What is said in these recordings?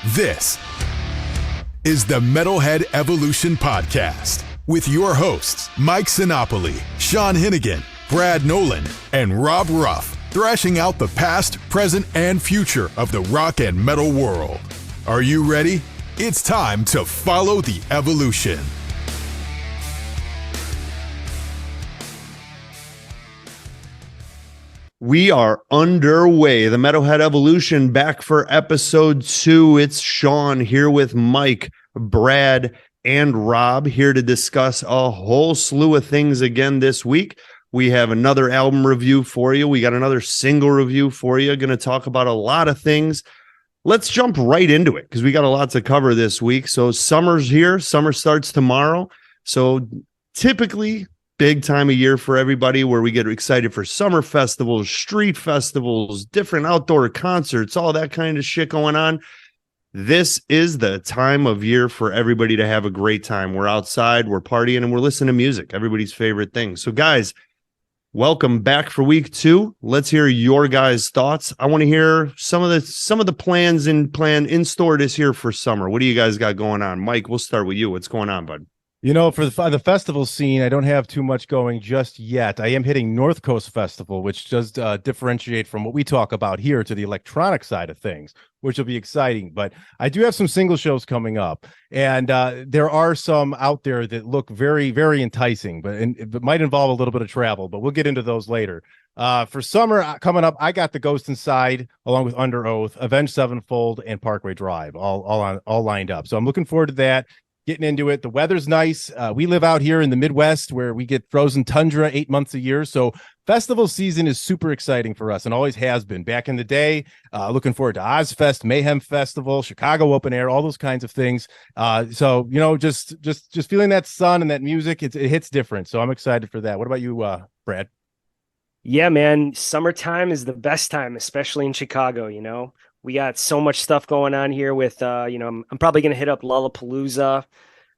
This is the Metalhead Evolution Podcast with your hosts, Mike Sinopoli, Sean Hinnigan, Brad Nolan, and Rob Ruff, thrashing out the past, present, and future of the rock and metal world. Are you ready? It's time to follow the evolution. We are underway. The Metalhead Evolution back for episode 2. It's Sean here with Mike, Brad, and Rob here to discuss a whole slew of things again this week. We have another album review for you. We got another single review for you. Going to talk about a lot of things. Let's jump right into it because we got a lot to cover this week. So summer's here. Summer starts tomorrow. So typically, big time of year for everybody where we get excited for summer festivals, street festivals, different outdoor concerts, all that kind of shit going on. This is the time of year for everybody to have a great time. We're outside, we're partying, and we're listening to music, everybody's favorite thing. So guys, welcome back for week 2. Let's hear your guys' thoughts. I want to hear some of the plans in store this year for summer. What do you guys got going on? Mike, we'll start with you. What's going on, bud? You know, for the festival scene, I don't have too much going just yet. I am hitting North Coast Festival, which does differentiate from what we talk about here to the electronic side of things, which will be exciting. But I do have some single shows coming up, and there are some out there that look very, very enticing, but it might involve a little bit of travel, but we'll get into those later. For summer coming up, I got The Ghost Inside along with Under Oath, Avenged Sevenfold, and Parkway Drive all lined up. So I'm looking forward to that. Getting into it. The weather's nice. We live out here in the Midwest where we get frozen tundra 8 months a year. So festival season is super exciting for us and always has been. Back in the day, looking forward to Ozfest, Mayhem Festival, Chicago Open Air, all those kinds of things. So, you know, just feeling that sun and that music, it hits different. So I'm excited for that. What about you, Brad? Yeah, man. Summertime is the best time, especially in Chicago, you know. We got so much stuff going on here with, I'm probably going to hit up Lollapalooza,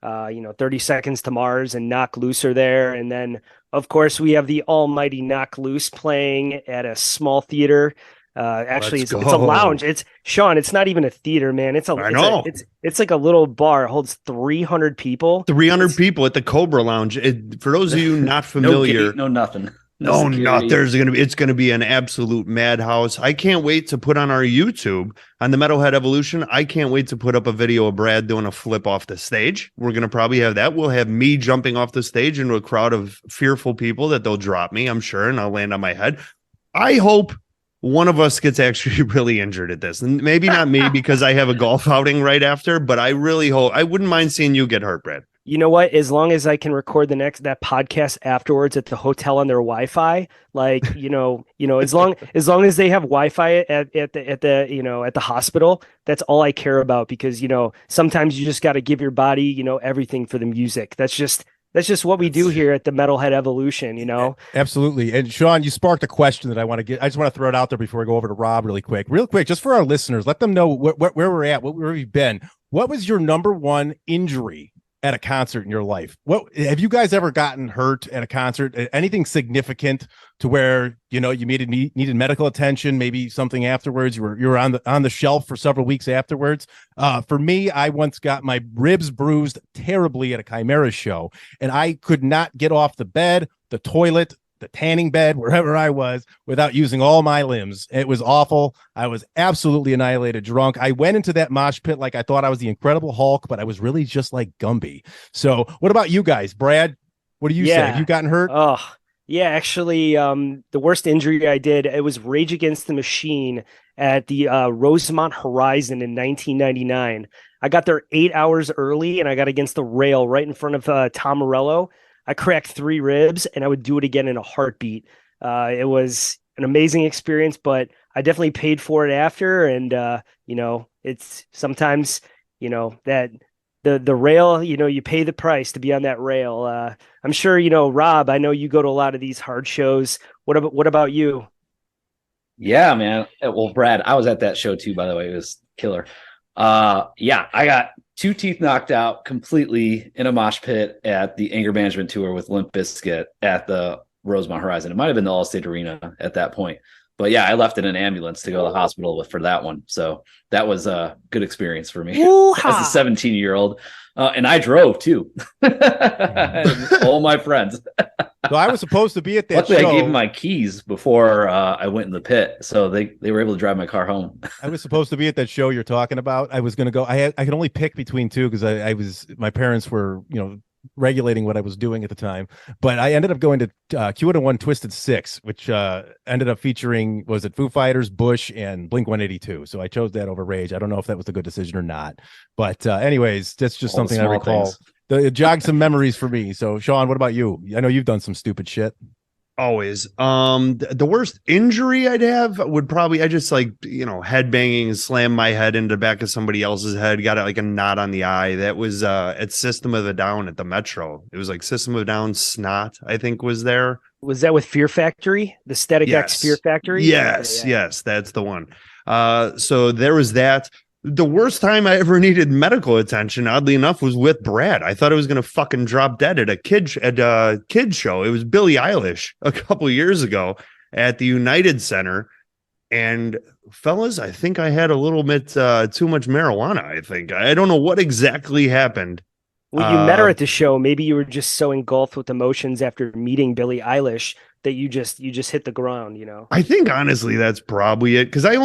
30 Seconds to Mars and Knock Loose are there. And then, of course, we have the almighty Knock Loose playing at a small theater. Actually, it's a lounge. Sean, it's not even a theater, man. It's like a little bar. It holds 300 people. 300 people at the Cobra Lounge. For those of you not familiar. No nothing. It's going to be an absolute madhouse. I can't wait to put on our YouTube on the Metalhead Evolution. I can't wait to put up a video of Brad doing a flip off the stage. We're going to probably have that. We'll have me jumping off the stage into a crowd of fearful people that they'll drop me, I'm sure, and I'll land on my head. I hope one of us gets actually really injured at this. And maybe not me because I have a golf outing right after, but I really hope. I wouldn't mind seeing you get hurt, Brad. You know what? As long as I can record that podcast afterwards at the hotel on their Wi-Fi, like as long as they have Wi-Fi at the hospital, that's all I care about. Because sometimes you just got to give your body everything for the music. That's just what we do here at the Metalhead Evolution. Absolutely. And Sean, you sparked a question that I want to get. I just want to throw it out there before we go over to Rob real quick, just for our listeners. Let them know where we're at, where we've been. What was your number one injury at a concert in your life? What have you guys ever gotten hurt at a concert? Anything significant to where you needed medical attention? Maybe something afterwards. You were on the shelf for several weeks afterwards. For me, I once got my ribs bruised terribly at a Chimera show, and I could not get off the bed, the toilet, the tanning bed, wherever I was, without using all my limbs. It was awful. I was absolutely annihilated drunk. I went into that mosh pit like I thought I was the Incredible Hulk, but I was really just like Gumby. So what about you guys? Brad, what do you say? Have you gotten hurt? Oh, yeah, actually, the worst injury I did, it was Rage Against the Machine at the Rosemont Horizon in 1999. I got there 8 hours early, and I got against the rail right in front of Tom Morello. I cracked 3 ribs, and I would do it again in a heartbeat. It was an amazing experience, but I definitely paid for it after. And, it's sometimes, that the rail, you pay the price to be on that rail. I'm sure, Rob, I know you go to a lot of these hard shows. What about you? Yeah, man. Well, Brad, I was at that show too, by the way. It was killer. I got 2 teeth knocked out completely in a mosh pit at the Anger Management Tour with Limp Bizkit at the Rosemont Horizon. It might have been the Allstate Arena at that point. But yeah, I left in an ambulance to go to the hospital for that one. So that was a good experience for me Woo-ha! as a 17-year-old. And I drove too. And all my friends. So I was supposed to be at that Luckily, show. I gave them my keys before I went in the pit, so they were able to drive my car home. I was supposed to be at that show you're talking about. I was going to go. I could only pick between two because my parents were, regulating what I was doing at the time. But I ended up going to Q101 Twisted Six, which ended up featuring, was it Foo Fighters, Bush, and Blink-182. So I chose that over Rage. I don't know if that was a good decision or not. But anyways, that's just All the something I small recall. things. It jogged some memories for me. So Sean, what about you? I know you've done some stupid shit. Always. The worst injury I'd have would probably, I just head banging and slam my head into the back of somebody else's head, got like a knot on the eye. That was at System of a Down at the Metro. It was like System of a Down Snot, I think, was there. Was that with Fear Factory? The Static X Fear Factory? Yes, Okay, yeah. yes, that's the one. So there was that. The worst time I ever needed medical attention, oddly enough, was with Brad. I thought I was gonna fucking drop dead at a kid show. It was Billie Eilish a couple years ago at the United Center. And fellas, I think I had a little bit too much marijuana. I don't know what exactly happened. Well, you met her at the show. Maybe you were just so engulfed with emotions after meeting Billie Eilish that you just hit the ground, I think honestly that's probably it, because I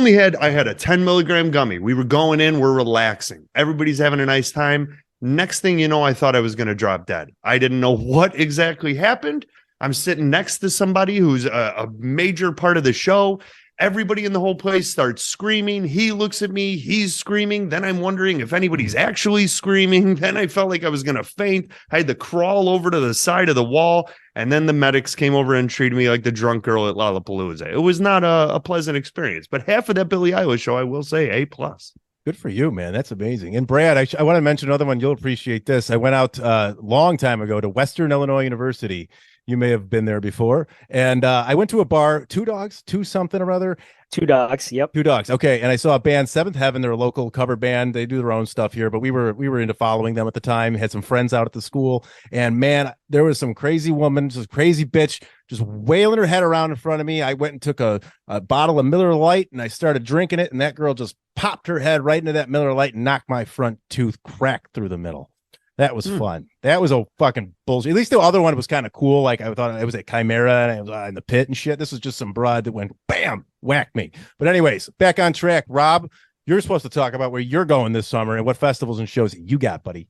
had a 10 milligram gummy. We were going in, we're relaxing, everybody's having a nice time. Next thing you know, I thought I was going to drop dead. I didn't know what exactly happened. I'm sitting next to somebody who's a major part of the show. Everybody in the whole place starts screaming. He looks at me, he's screaming. Then I'm wondering if anybody's actually screaming. Then I felt like I was going to faint. I had to crawl over to the side of the wall. And then the medics came over and treated me like the drunk girl at Lollapalooza. It was not a pleasant experience, but half of that Billie Eilish show, I will say, A+. Good for you, man. That's amazing. And Brad, I want to mention another one. You'll appreciate this. I went out a long time ago to Western Illinois University. You may have been there before. And I went to a bar, Two Dogs, Two something or other. Two Dogs. Yep. Two Dogs. Okay. And I saw a band, Seventh Heaven. They're a local cover band. They do their own stuff here, but we were into following them at the time. Had some friends out at the school. And man, there was some crazy woman, just crazy bitch, just wailing her head around in front of me. I went and took a bottle of Miller Lite and I started drinking it. And that girl just popped her head right into that Miller Lite and knocked my front tooth cracked through the middle. That was fun. That was a fucking bullshit. At least the other one was kind of cool. Like I thought it was at Chimera and I was in the pit and shit. This was just some broad that went bam, whacked me. But anyways, back on track. Rob, you're supposed to talk about where you're going this summer and what festivals and shows you got, buddy.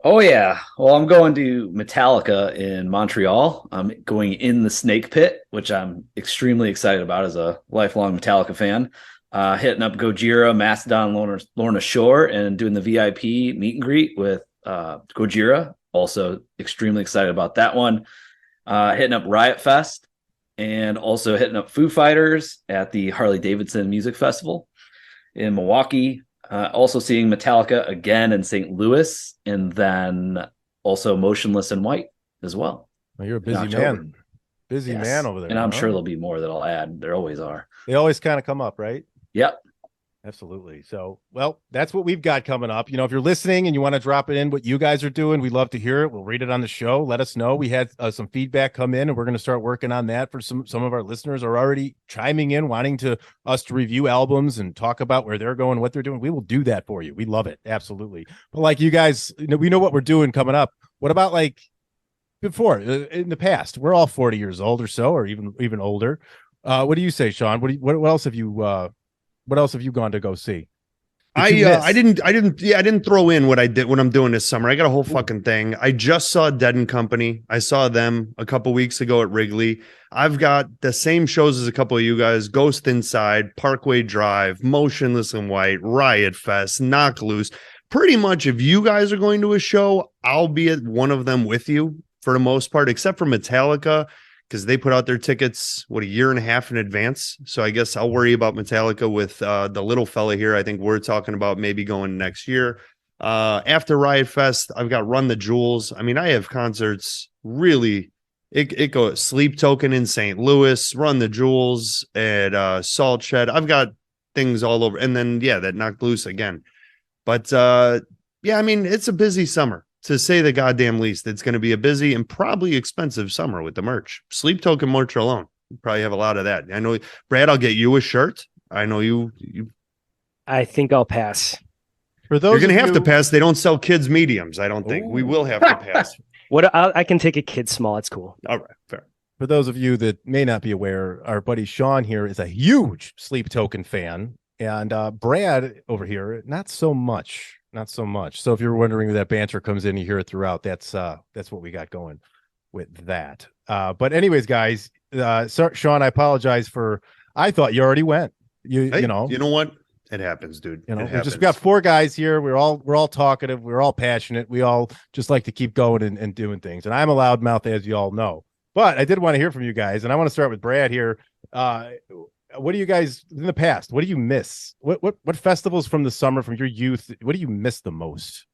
Oh yeah. Well, I'm going to Metallica in Montreal. I'm going in the Snake Pit, which I'm extremely excited about as a lifelong Metallica fan. Hitting up Gojira, Mastodon, Lorna Shore, and doing the VIP meet and greet with Gojira. Also extremely excited about that one. Hitting up Riot Fest and also hitting up Foo Fighters at the Harley Davidson Music Festival in Milwaukee. Also seeing Metallica again in St. Louis, and then also Motionless in White as well. Well, you're a busy man. Busy Yes. man over there. And I'm huh? sure there'll be more that I'll add. There always are. They always kind of come up, right? Yep. Absolutely. So, well, that's what we've got coming up. If you're listening and you want to drop it in what you guys are doing, we'd love to hear it. We'll read it on the show. Let us know. We had some feedback come in, and we're going to start working on that. For some of our listeners are already chiming in, wanting us to review albums and talk about where they're going, what they're doing. We will do that for you. We love it. Absolutely. But like you guys, we know what we're doing coming up. What about like before in the past? We're all 40 years old or so, or even older. What do you say, Sean? What else have you gone to go see? I didn't throw in what I'm doing this summer. I got a whole fucking thing. I just saw Dead and Company. I saw them a couple weeks ago at Wrigley. I've got the same shows as a couple of you guys: Ghost Inside, Parkway Drive, Motionless in White, Riot Fest, Knock Loose. Pretty much, if you guys are going to a show, I'll be at one of them with you for the most part, except for Metallica, because they put out their tickets, a year and a half in advance. So I guess I'll worry about Metallica with the little fella here. I think we're talking about maybe going next year. After Riot Fest, I've got Run the Jewels. I mean, I have concerts really. It goes Sleep Token in St. Louis, Run the Jewels at Salt Shed. I've got things all over. And then, that Knocked Loose again. But I mean, it's a busy summer. To say the goddamn least. It's going to be a busy and probably expensive summer with the merch. Sleep Token merch alone. probably have a lot of that. I know, Brad, I'll get you a shirt. I know you I think I'll pass. For those you're going to have to you- pass. They don't sell kids mediums. I don't think we will have to pass. I can take a kid small. It's cool. All right. Fair. For those of you that may not be aware, our buddy Sean here is a huge Sleep Token fan, and Brad over here, not so much. So if you're wondering where that banter comes in, you hear it throughout. That's what we got going with that. But anyways, guys, Sean, I apologize for. I thought you already went. You know what? It happens, dude. You know, it we happens. just got 4 guys here. We're all talkative. We're all passionate. We all just like to keep going and doing things. And I'm a loudmouth, as you all know. But I did want to hear from you guys, and I want to start with Brad here. What do you guys in the past? What do you miss? What festivals from the summer, from your youth? What do you miss the most?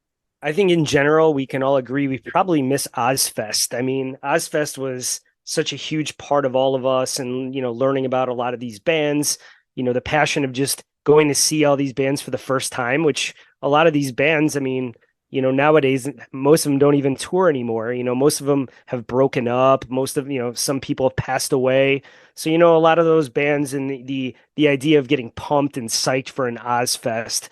I think in general, we can all agree we probably miss Ozfest. I mean, Ozfest was such a huge part of all of us, and learning about a lot of these bands. The passion of just going to see all these bands for the first time, which a lot of these bands, I mean, nowadays, most of them don't even tour anymore. Most of them have broken up. Most of, some people have passed away. So, a lot of those bands and the idea of getting pumped and psyched for an Ozfest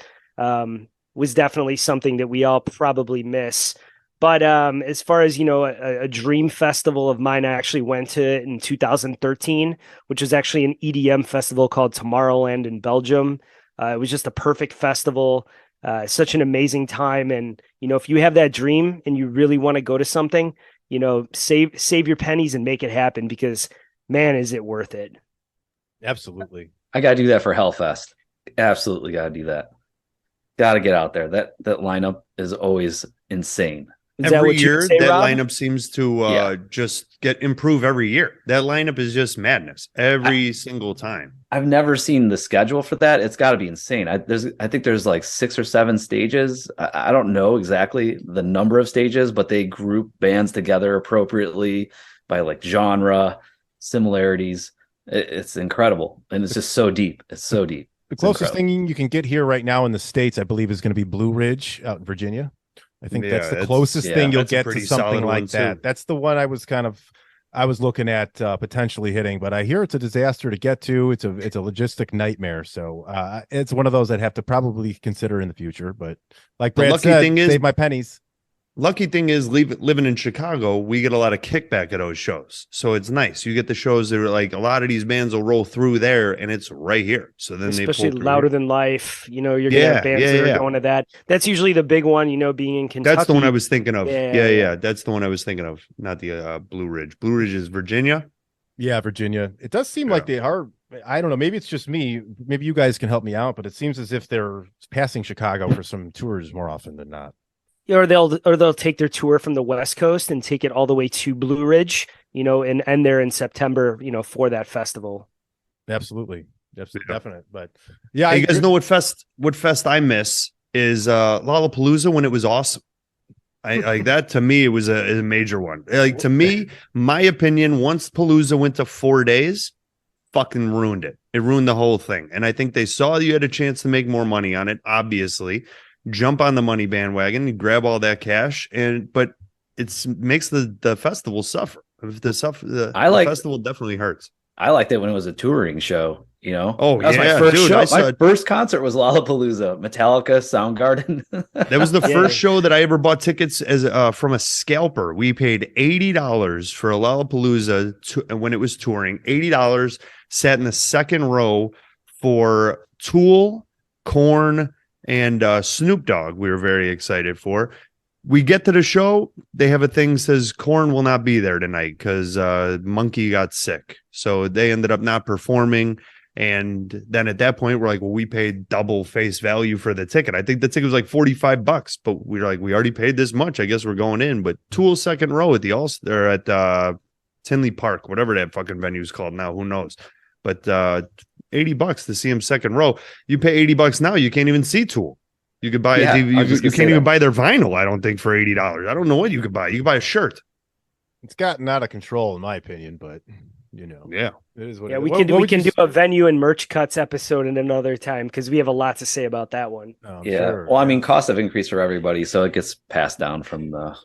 was definitely something that we all probably miss. But as far as, a dream festival of mine, I actually went to in 2013, which was actually an EDM festival called Tomorrowland in Belgium. It was just a perfect festival. Such an amazing time. And, if you have that dream and you really want to go to something, save your pennies and make it happen, because man, is it worth it. Absolutely. I got to do that for Hellfest. Absolutely got to do that. Got to get out there. That lineup is always insane. Is that Every what you year, would say, that Rob? lineup seems to just improve every year. That lineup is just madness every single time. I've never seen the schedule for that. It's got to be insane. I think there's like 6 or 7 stages. I don't know exactly the number of stages, but they group bands together appropriately by like genre, similarities. It's incredible, and it's just so deep. It's so deep. The closest thing you can get here right now in the States, I believe, is going to be Blue Ridge out in Virginia. I think that's the closest thing you'll get to something like that. Too. That's the one I was looking at potentially hitting, but I hear it's a disaster to get to. It's a logistic nightmare. So it's one of those I'd have to probably consider in the future. But like Brad said, save my pennies. Lucky thing is, living in Chicago, we get a lot of kickback at those shows. So it's nice. You get the shows that are like, a lot of these bands will roll through there, and it's right here. So then especially Louder Than Life, you're going to have bands that are going to that. That's usually the big one, being in Kentucky. That's the one I was thinking of. Yeah. That's the one I was thinking of, not the Blue Ridge. Blue Ridge is Virginia. Yeah, Virginia. It does seem like they are. I don't know. Maybe it's just me. Maybe you guys can help me out, but it seems as if they're passing Chicago for some tours more often than not. Or they'll take their tour from the West Coast and take it all the way to Blue Ridge, and end there in September, for that festival. Absolutely. Definite. But yeah, you guys know what fest I miss is Lollapalooza when it was awesome. I like that. To me, it was a major one. Like, to me, my opinion, once Palooza went to 4 days, fucking ruined it. It ruined the whole thing. And I think they saw you had a chance to make more money on it, obviously. Jump on the money bandwagon, grab all that cash, but it makes the festival suffer. The festival definitely hurts. I liked it when it was a touring show. Oh, that was my first show. My first concert was Lollapalooza, Metallica, Soundgarden. That was the first show that I ever bought tickets as from a scalper. We paid $80 for a Lollapalooza when it was touring. $80, sat in the second row for Tool, Korn, and Snoop Dogg. We were very excited for. We get to the show, they have a thing says Korn will not be there tonight because Monkey got sick. So they ended up not performing. And then at that point, we're like, well, we paid double face value for the ticket. I think the ticket was like $45, but we were like, we already paid this much. I guess we're going in. But Tool's second row at at Tinley Park, whatever that fucking venue is called now, who knows? But $80 to see him second row. You pay $80 now, you can't even see Tool. You could buy you can't even buy their vinyl, I don't think, for $80. I don't know what you could buy. You could buy a shirt. It's gotten out of control, in my opinion, but yeah, it is what. Yeah, we can do a venue and merch cuts episode in another time because we have a lot to say about that one. Well, I mean, costs have increased for everybody, so it gets passed down to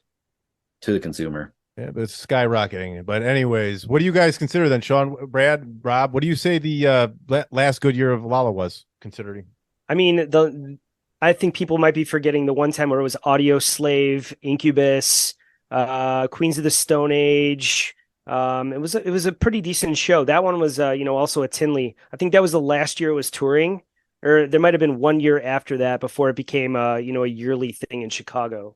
the consumer. Yeah, but it's skyrocketing. But anyways, what do you guys consider then, Sean, Brad, Rob? What do you say the last good year of Lala was, considering? I mean, I think people might be forgetting the one time where it was Audio Slave, Incubus, Queens of the Stone Age. It was a pretty decent show. That one was also at Tinley. I think that was the last year it was touring, or there might have been 1 year after that before it became a yearly thing in Chicago.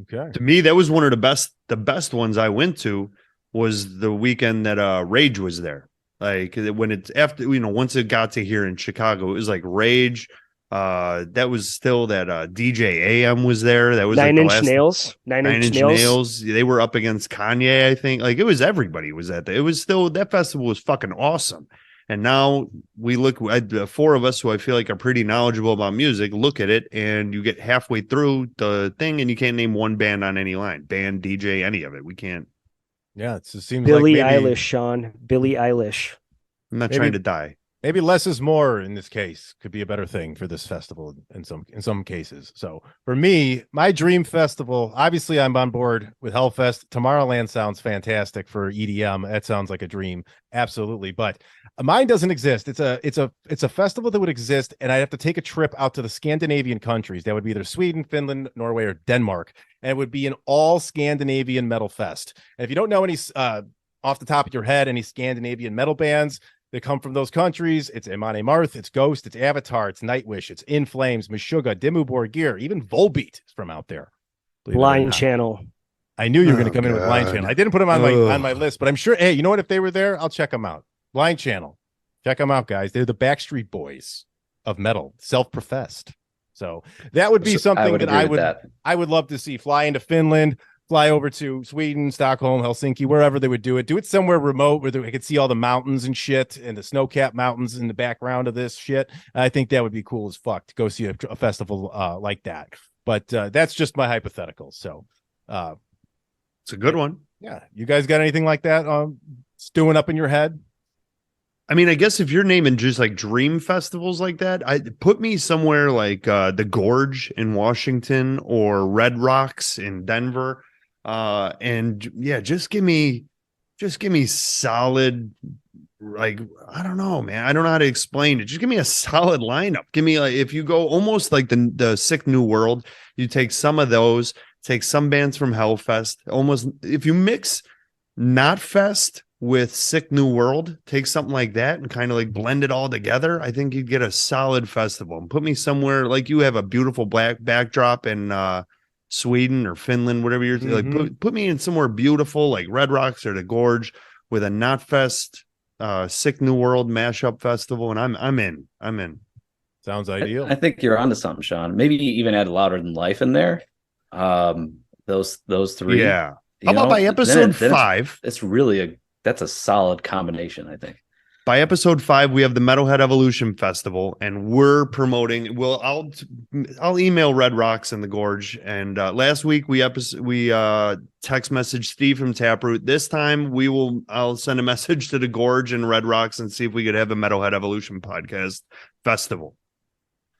Okay. To me, that was one of the best ones I went to was the weekend that Rage was there. Like when it's after, once it got to here in Chicago, it was like Rage. That was still that DJ AM was there. That was Nine like Inch Nails. Nine Inch Nails. They were up against Kanye, I think. Like it was everybody was at that. It was still, that festival was fucking awesome. And now we look at the four of us who I feel like are pretty knowledgeable about music, look at it, and you get halfway through the thing and you can't name one band on any line. Band, DJ, any of it. We can't. Yeah, it seems Billie like maybe, Eilish, Sean. Billie Eilish. I'm not Maybe- trying to die. maybe less is more in this case could be a better thing for this festival in some cases. So for me, my dream festival, obviously I'm on board with Hellfest. Tomorrowland sounds fantastic for EDM. That sounds like a dream. Absolutely. But mine doesn't exist. It's a festival that would exist, and I'd have to take a trip out to the Scandinavian countries. That would be either Sweden, Finland, Norway, or Denmark. And it would be an all Scandinavian metal fest. And if you don't know any off the top of your head, any Scandinavian metal bands that come from those countries, it's Amon Amarth, it's Ghost, it's Avatar, it's Nightwish, it's In Flames, Meshuggah, Dimmu Borgir, even Volbeat is from out there. Believe it or Blind not. Channel. I knew you were going to Oh, come in with Blind God. Channel. I didn't put them on Ugh. my list, but I'm sure. Hey, you know what? If they were there, I'll check them out. Blind Channel, check them out, guys. They're the Backstreet Boys of metal, self-professed. So that would be something that agree with that. I would love to see. Fly into Finland, fly over to Sweden, Stockholm, Helsinki, wherever they would do it. Do it somewhere remote where I could see all the mountains and shit and the snow-capped mountains in the background of this shit. I think that would be cool as fuck to go see a festival like that. But that's just my hypothetical. So It's a good one. yeah, you guys got anything like that stewing up in your head? I mean, I guess if you're naming just like dream festivals like that, I put me somewhere like the Gorge in Washington or Red Rocks in Denver. And yeah, just give me solid, like, I don't know, man. I don't know how to explain it. Just give me a solid lineup. Give me like, if you go almost like the Sick New World, you take some of those, take some bands from Hellfest, almost if you mix Knotfest with Sick New World, take something like that and kind of like blend it all together, I think you'd get a solid festival. And put me somewhere like you have a beautiful black backdrop in Sweden or Finland, whatever you're like. Put me in somewhere beautiful like Red Rocks or the Gorge with a Knotfest, Sick New World mashup festival, and I'm in. Sounds ideal. I think you're onto something, Sean. Maybe even add Louder Than Life in there. Those three. Yeah. You How about know, by then episode then 5? It's really that's a solid combination, I think. By episode 5, we have the Metalhead Evolution Festival, and we're promoting. I'll email Red Rocks and the Gorge. And last week we text messaged Steve from Taproot. This time I'll send a message to the Gorge and Red Rocks and see if we could have a Metalhead Evolution podcast festival.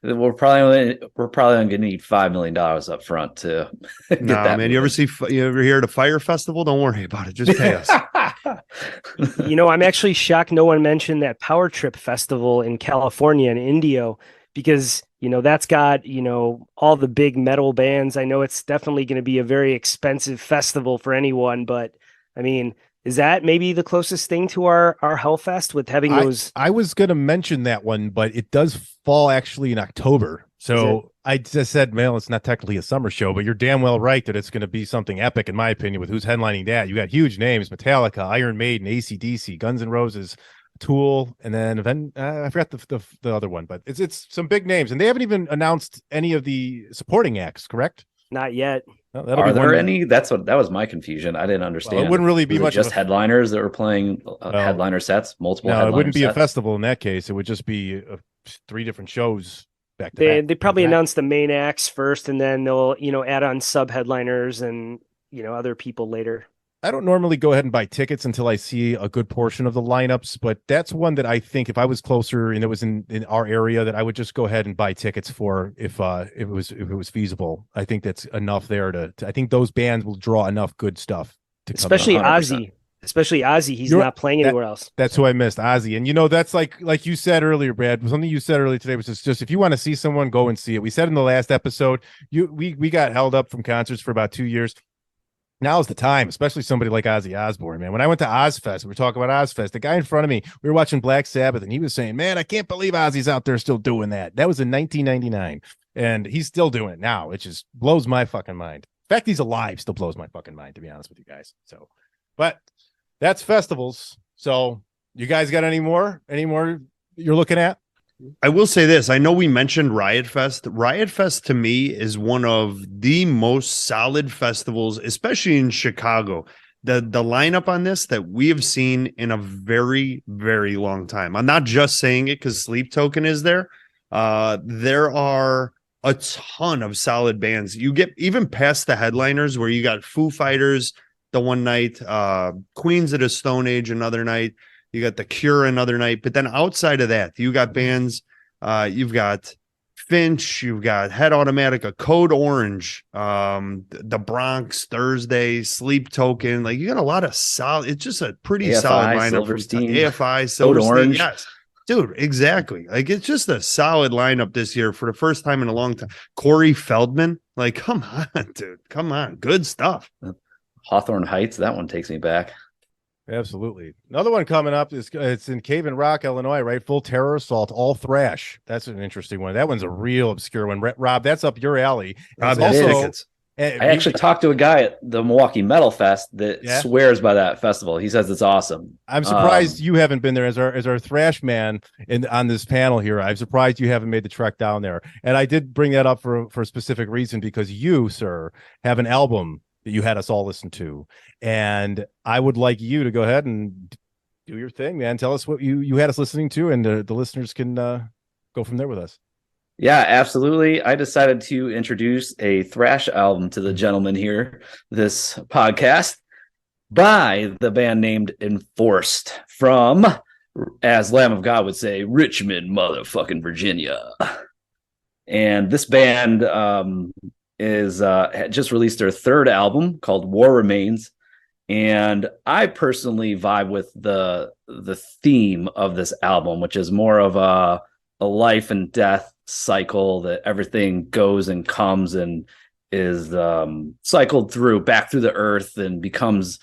We're probably going to need $5 million up front to get Nah, that. man. You ever hear at a fire festival? Don't worry about it. Just pay us. I'm actually shocked no one mentioned that Power Trip Festival in California in Indio, because that's got all the big metal bands. I know it's definitely going to be a very expensive festival for anyone, but I mean, is that maybe the closest thing to our Hellfest with having those? I was going to mention that one, but it does fall actually in October. So I just said, well, it's not technically a summer show, but you're damn well right that it's going to be something epic, in my opinion, with who's headlining that. You got huge names: Metallica, Iron Maiden, AC/DC, Guns N' Roses, Tool, and then I forgot the other one, but it's some big names, and they haven't even announced any of the supporting acts, correct? Not yet. No, that'll Are be there one- any? That was my confusion. I didn't understand. Well, it wouldn't really be Was it much just of a- headliners that were playing headliner sets, multiple. No, it headliner wouldn't be a sets? festival in that case. It would just be 3 different shows back to They back. probably Back. announced the main acts first, and then they'll add on sub headliners and other people later. I don't normally go ahead and buy tickets until I see a good portion of the lineups, but that's one that I think if I was closer and it was in our area, that I would just go ahead and buy tickets for if it was feasible. I think that's enough there to I think those bands will draw enough good stuff to come Especially out. 100%. Ozzy. Especially Ozzy. He's You're- not playing anywhere else. That's who I missed, Ozzy. And that's like you said earlier, Brad. Something you said earlier today was just if you want to see someone, go and see it. We said in the last episode, we got held up from concerts for about 2 years. Now's the time, especially somebody like Ozzy Osbourne, man. When I went to Ozfest, we were talking about Ozfest. The guy in front of me, we were watching Black Sabbath, and he was saying, "Man, I can't believe Ozzy's out there still doing that." That was in 1999, and he's still doing it now. It just blows my fucking mind. The fact he's alive still blows my fucking mind, to be honest with you guys. So, but that's festivals. So, you guys got any more? Any more you're looking at? I will say this. I know we mentioned Riot Fest. Riot Fest to me is one of the most solid festivals, especially in Chicago. The lineup on this that we have seen in a very, very long time. I'm not just saying it because Sleep Token is there. There are a ton of solid bands. You get even past the headliners where you got Foo Fighters the one night, Queens of the Stone Age another night. You got The Cure another night, but then outside of that, you got bands. You've got Finch, you've got Head Automatica, Code Orange, the Bronx, Thursday, Sleep Token. Like you got a lot of solid. It's just a pretty AFI, solid lineup. Silverstein, AFI, Code Silverstein, Orange. yes, dude, exactly. Like it's just a solid lineup this year for the first time in a long time. Corey Feldman, like, come on, dude, come on, good stuff. Hawthorne Heights, that one takes me back. Absolutely. Another one coming up is it's in Cave and Rock, Illinois, right? Full Terror Assault, all thrash. That's an interesting one. That one's a real obscure one. Rob, that's up your alley. Rob It's has also tickets. I actually talked to a guy at the Milwaukee Metal Fest that swears by that festival. He says it's awesome. I'm surprised you haven't been there as our thrash man on this panel here. I'm surprised you haven't made the trek down there. And I did bring that up for a specific reason because you, sir, have an album that you had us all listen to. And I would like you to go ahead and do your thing, man. Tell us what you had us listening to, and the listeners can go from there with us. Yeah, absolutely. I decided to introduce a thrash album to the gentleman here, this podcast, by the band named Enforced from, as Lamb of God would say, Richmond, motherfucking Virginia. And this band is just released their third album called War Remains, and I personally vibe with the theme of this album, which is more of a life and death cycle, that everything goes and comes and is cycled back through the earth and becomes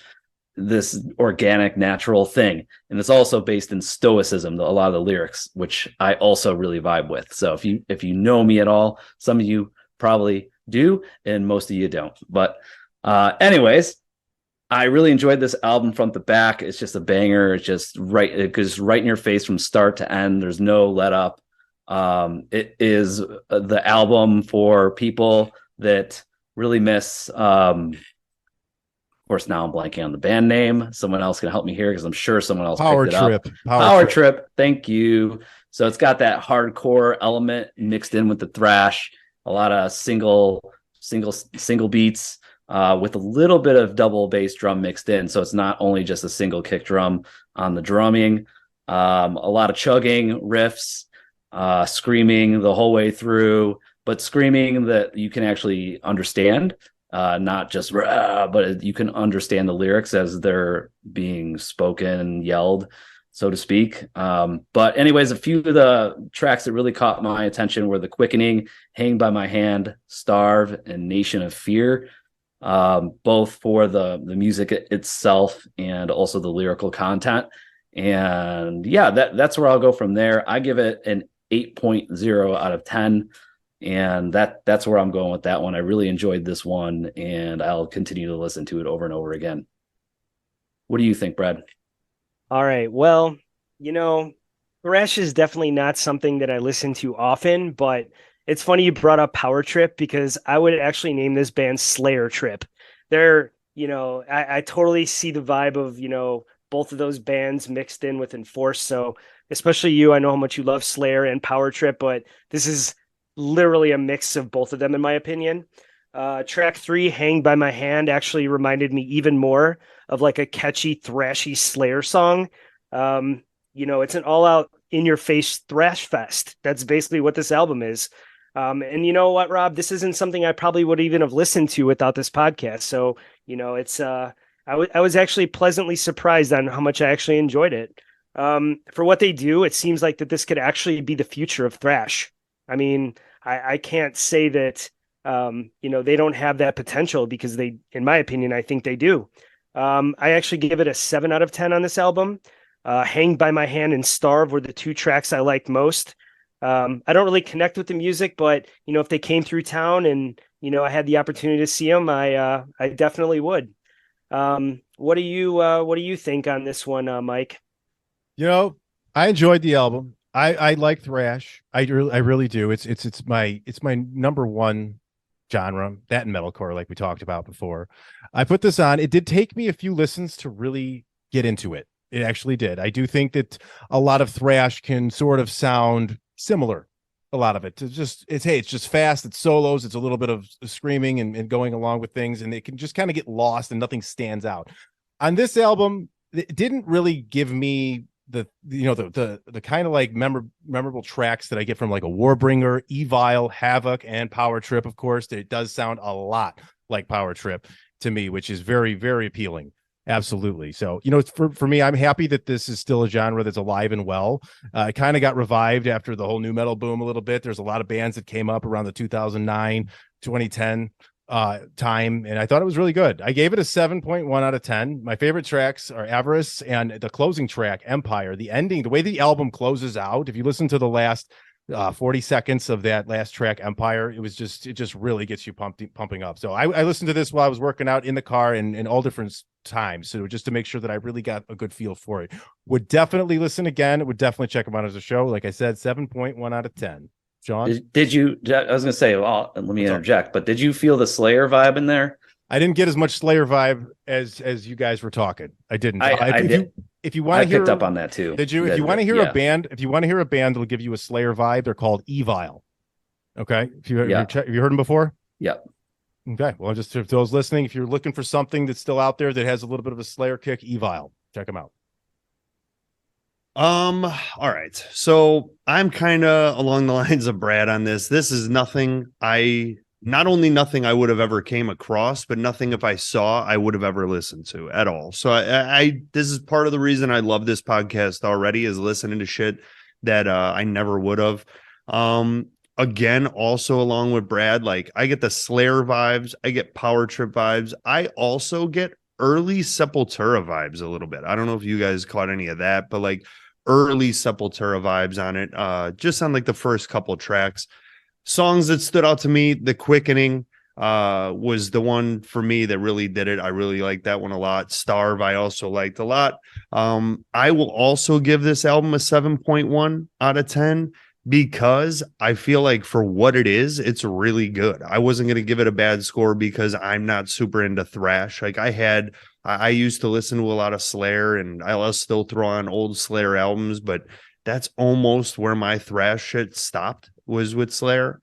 this organic, natural thing. And it's also based in stoicism, a lot of the lyrics, which I also really vibe with. So if you know me at all, some of you probably do, and most of you don't. But anyways, I really enjoyed this album front to back. It's just a banger. It goes right in your face from start to end. There's no let up. It is the album for people that really miss. Of course, now I'm blanking on the band name. Someone else can help me here because I'm sure someone else Power picked it Trip. up. Power Trip. Thank you. So it's got that hardcore element mixed in with the thrash. A lot of single beats with a little bit of double bass drum mixed in. So it's not only just a single kick drum on the drumming. A lot of chugging, riffs, screaming the whole way through, but screaming that you can actually understand, not just but you can understand the lyrics as they're being spoken and yelled, so to speak. But anyways, a few of the tracks that really caught my attention were The Quickening, Hang by My Hand, Starve, and Nation of Fear, both for the music itself and also the lyrical content. And yeah, that's where I'll go from there. I give it an 8.0 out of 10. And that's where I'm going with that one. I really enjoyed this one, and I'll continue to listen to it over and over again. What do you think, Brad? All right. Well, thrash is definitely not something that I listen to often, but it's funny you brought up Power Trip because I would actually name this band Slayer Trip. They're, I totally see the vibe of, both of those bands mixed in with Enforced. So especially you, I know how much you love Slayer and Power Trip, but this is literally a mix of both of them, in my opinion. Track 3, Hang by My Hand, actually reminded me even more of like a catchy, thrashy Slayer song. It's an all-out, in-your-face thrash fest. That's basically what this album is. And you know what, Rob? This isn't something I probably would even have listened to without this podcast. So, it's I was actually pleasantly surprised on how much I actually enjoyed it. For what they do, it seems like that this could actually be the future of thrash. I mean, I can't say that they don't have that potential, because they, in my opinion, I think they do. I actually give it a 7 out of 10 on this album. Hang by My Hand and Starve were the two tracks I liked most. I don't really connect with the music, but if they came through town and I had the opportunity to see them, I definitely would. What do you think on this one, Mike? I enjoyed the album. I like thrash. I really do. It's my number one genre, that and metalcore, like we talked about before. I put this on. It did take me a few listens to really get into it. It actually did. I do think that a lot of thrash can sort of sound similar. A lot of it. It's just fast. It's solos. It's a little bit of screaming and going along with things, and it can just kind of get lost and nothing stands out. On this album, it didn't really give me the kind of like memorable tracks that I get from like a Warbringer, Evil, Havoc, and Power Trip. Of course, it does sound a lot like Power Trip to me, which is very, very appealing. Absolutely. So, for me, I'm happy that this is still a genre that's alive and well. It kind of got revived after the whole new metal boom a little bit. There's a lot of bands that came up around the 2009, 2010 time, and I thought it was really good. I gave it a 7.1 out of 10. My favorite tracks are Avarice and the closing track, Empire. The ending, the way the album closes out, if you listen to the last 40 seconds of that last track, Empire, it just really gets you pumping up. So I listened to this while I was working out in the car and in all different times, so just to make sure that I really got a good feel for it. Would definitely listen again. Would definitely check them out as a show. Like I said, 7.1 out of 10. Sean, did you? I was gonna say, well, let me interject, but did you feel the Slayer vibe in there? I didn't get as much Slayer vibe as you guys were talking. I didn't. I did. If you want to hear, picked up on that too. Did you? If you want to hear a band, that'll give you a Slayer vibe, they're called Evil. Okay. Have you heard them before? Yep. Okay. Well, just for those listening, if you're looking for something that's still out there that has a little bit of a Slayer kick, Evil, check them out. All right. So I'm kind of along the lines of Brad on this. This is not only nothing I would have ever came across, but nothing if I saw I would have ever listened to at all. So this is part of the reason I love this podcast already, is listening to shit that I never would have. Again, also along with Brad, like I get the Slayer vibes, I get Power Trip vibes. I also get early Sepultura vibes a little bit. I don't know if you guys caught any of that, but like early Sepultura vibes on it. Just on like the first couple tracks. Songs that stood out to me, The Quickening was the one for me that really did it. I really liked that one a lot. Starve, I also liked a lot. I will also give this album a 7.1 out of 10 because I feel like for what it is, it's really good. I wasn't going to give it a bad score because I'm not super into thrash. Like I used to listen to a lot of Slayer, and I'll still throw on old Slayer albums, but that's almost where my thrash shit stopped, was with Slayer.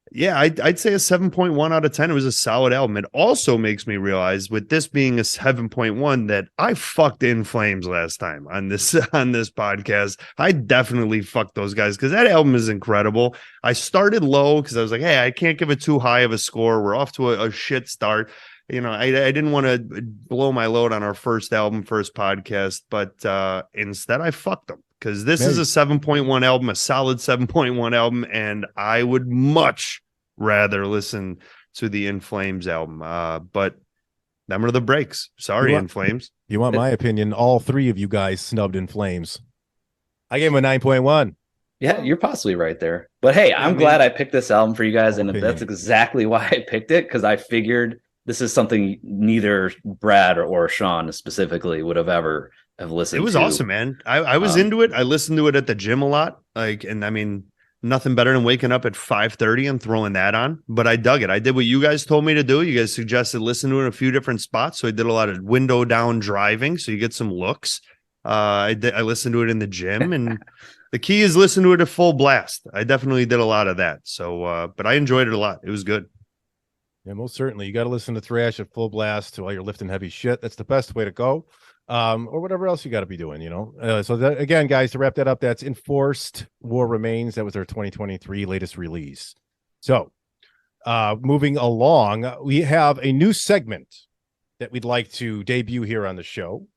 Yeah, I'd say a 7.1 out of 10. It was a solid album. It also makes me realize, with this being a 7.1, that I fucked In Flames last time on this podcast. I definitely fucked those guys because that album is incredible. I started low because I was like, hey, I can't give it too high of a score. We're off to a shit start. I didn't want to blow my load on our first podcast, but instead I fucked them. Because this is a 7.1 album, a solid 7.1 album, and I would much rather listen to the In Flames album. But them are the breaks. Sorry, In Flames. You want my opinion? All three of you guys snubbed In Flames. I gave him a 9.1. Yeah, you're possibly right there. But hey, I'm glad I picked this album for you guys, and that's exactly why I picked it, because I figured this is something neither Brad or Sean specifically would have ever have listened to. It was awesome, man. I was into it. I listened to it at the gym a lot. Nothing better than waking up at 5:30 and throwing that on. But I dug it. I did what you guys told me to do. You guys suggested listen to it in a few different spots. So I did a lot of window down driving, so you get some looks. I listened to it in the gym, and the key is listen to it at full blast. I definitely did a lot of that. So, but I enjoyed it a lot. It was good. Yeah, most certainly. You got to listen to thrash at full blast while you're lifting heavy shit. That's the best way to go. Or whatever else you got to be doing, So that, again, guys, to wrap that up, that's Enforced War Remains. That was their 2023 latest release. So moving along, we have a new segment that we'd like to debut here on the show.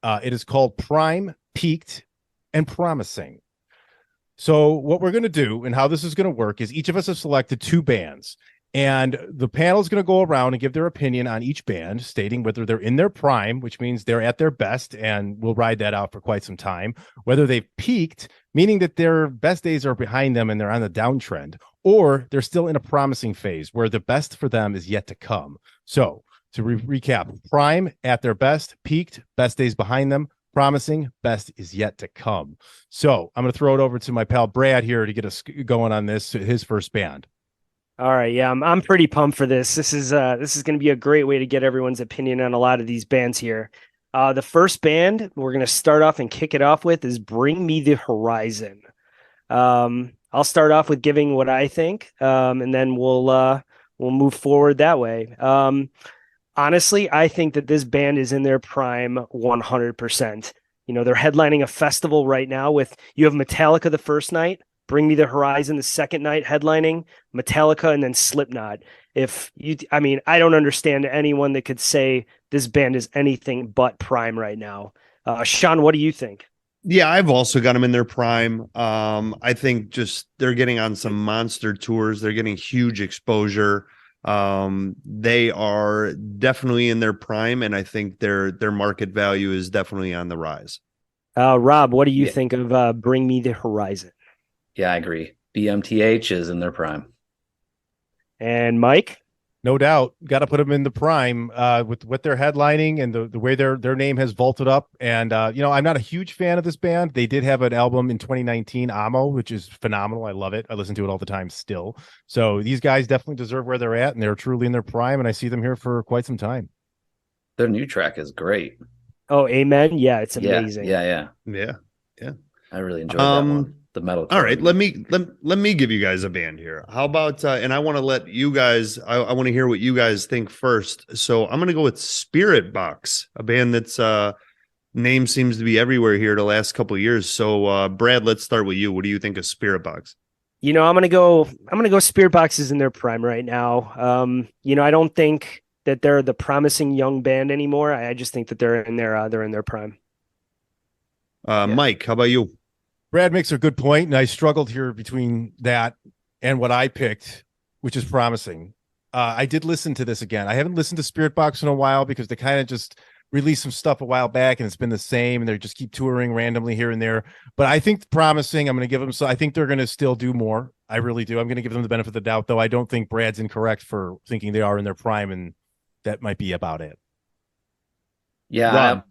It is called Prime, Peaked, and Promising. So what we're going to do and how this is going to work is each of us have selected 2 bands, and the panel is going to go around and give their opinion on each band, stating whether they're in their prime, which means they're at their best, and we'll ride that out for quite some time, whether they've peaked, meaning that their best days are behind them and they're on the downtrend, or they're still in a promising phase where the best for them is yet to come. So to recap, prime, at their best; peaked, best days behind them; promising, best is yet to come. So I'm going to throw it over to my pal Brad here to get us going on this, his first band. All right, yeah, I'm pretty pumped for this. This is going to be a great way to get everyone's opinion on a lot of these bands here. The first band we're going to start off and kick it off with is Bring Me the Horizon. I'll start off with giving what I think, and then we'll move forward that way. Honestly, I think that this band is in their prime 100%. You know, they're headlining a festival right now you have Metallica the first night, Bring Me the Horizon the second night headlining, Metallica, and then Slipknot. I don't understand anyone that could say this band is anything but prime right now. Sean, what do you think? Yeah, I've also got them in their prime. I think just they're getting on some monster tours. They're getting huge exposure. They are definitely in their prime, and I think their market value is definitely on the rise. Rob, what do you think of Bring Me the Horizon? Yeah, I agree. BMTH is in their prime. And Mike? No doubt, got to put them in the prime with what they're headlining and the way their name has vaulted up. And I'm not a huge fan of this band. They did have an album in 2019, Amo, which is phenomenal. I love it. I listen to it all the time still. So these guys definitely deserve where they're at, and they're truly in their prime. And I see them here for quite some time. Their new track is great. Oh, Amen. Yeah, it's amazing. Yeah. I really enjoyed that one. The metal. All right, let me give you guys a band here. How about and I want to let you guys, I want to hear what you guys think first. So I'm going to go with Spiritbox, a band that's name seems to be everywhere here the last couple of years. So Brad, let's start with you. What do you think of Spiritbox? I'm going to go Spiritbox is in their prime right now. I don't think that they're the promising young band anymore. I just think that they're in their prime. Mike, how about you? Brad makes a good point, and I struggled here between that and what I picked, which is promising. I did listen to this again. I haven't listened to Spiritbox in a while because they kind of just released some stuff a while back, and it's been the same, and they just keep touring randomly here and there. But I think promising, I'm going to give them. So I think they're going to still do more. I really do. I'm going to give them the benefit of the doubt, though. I don't think Brad's incorrect for thinking they are in their prime, and that might be about it. Yeah.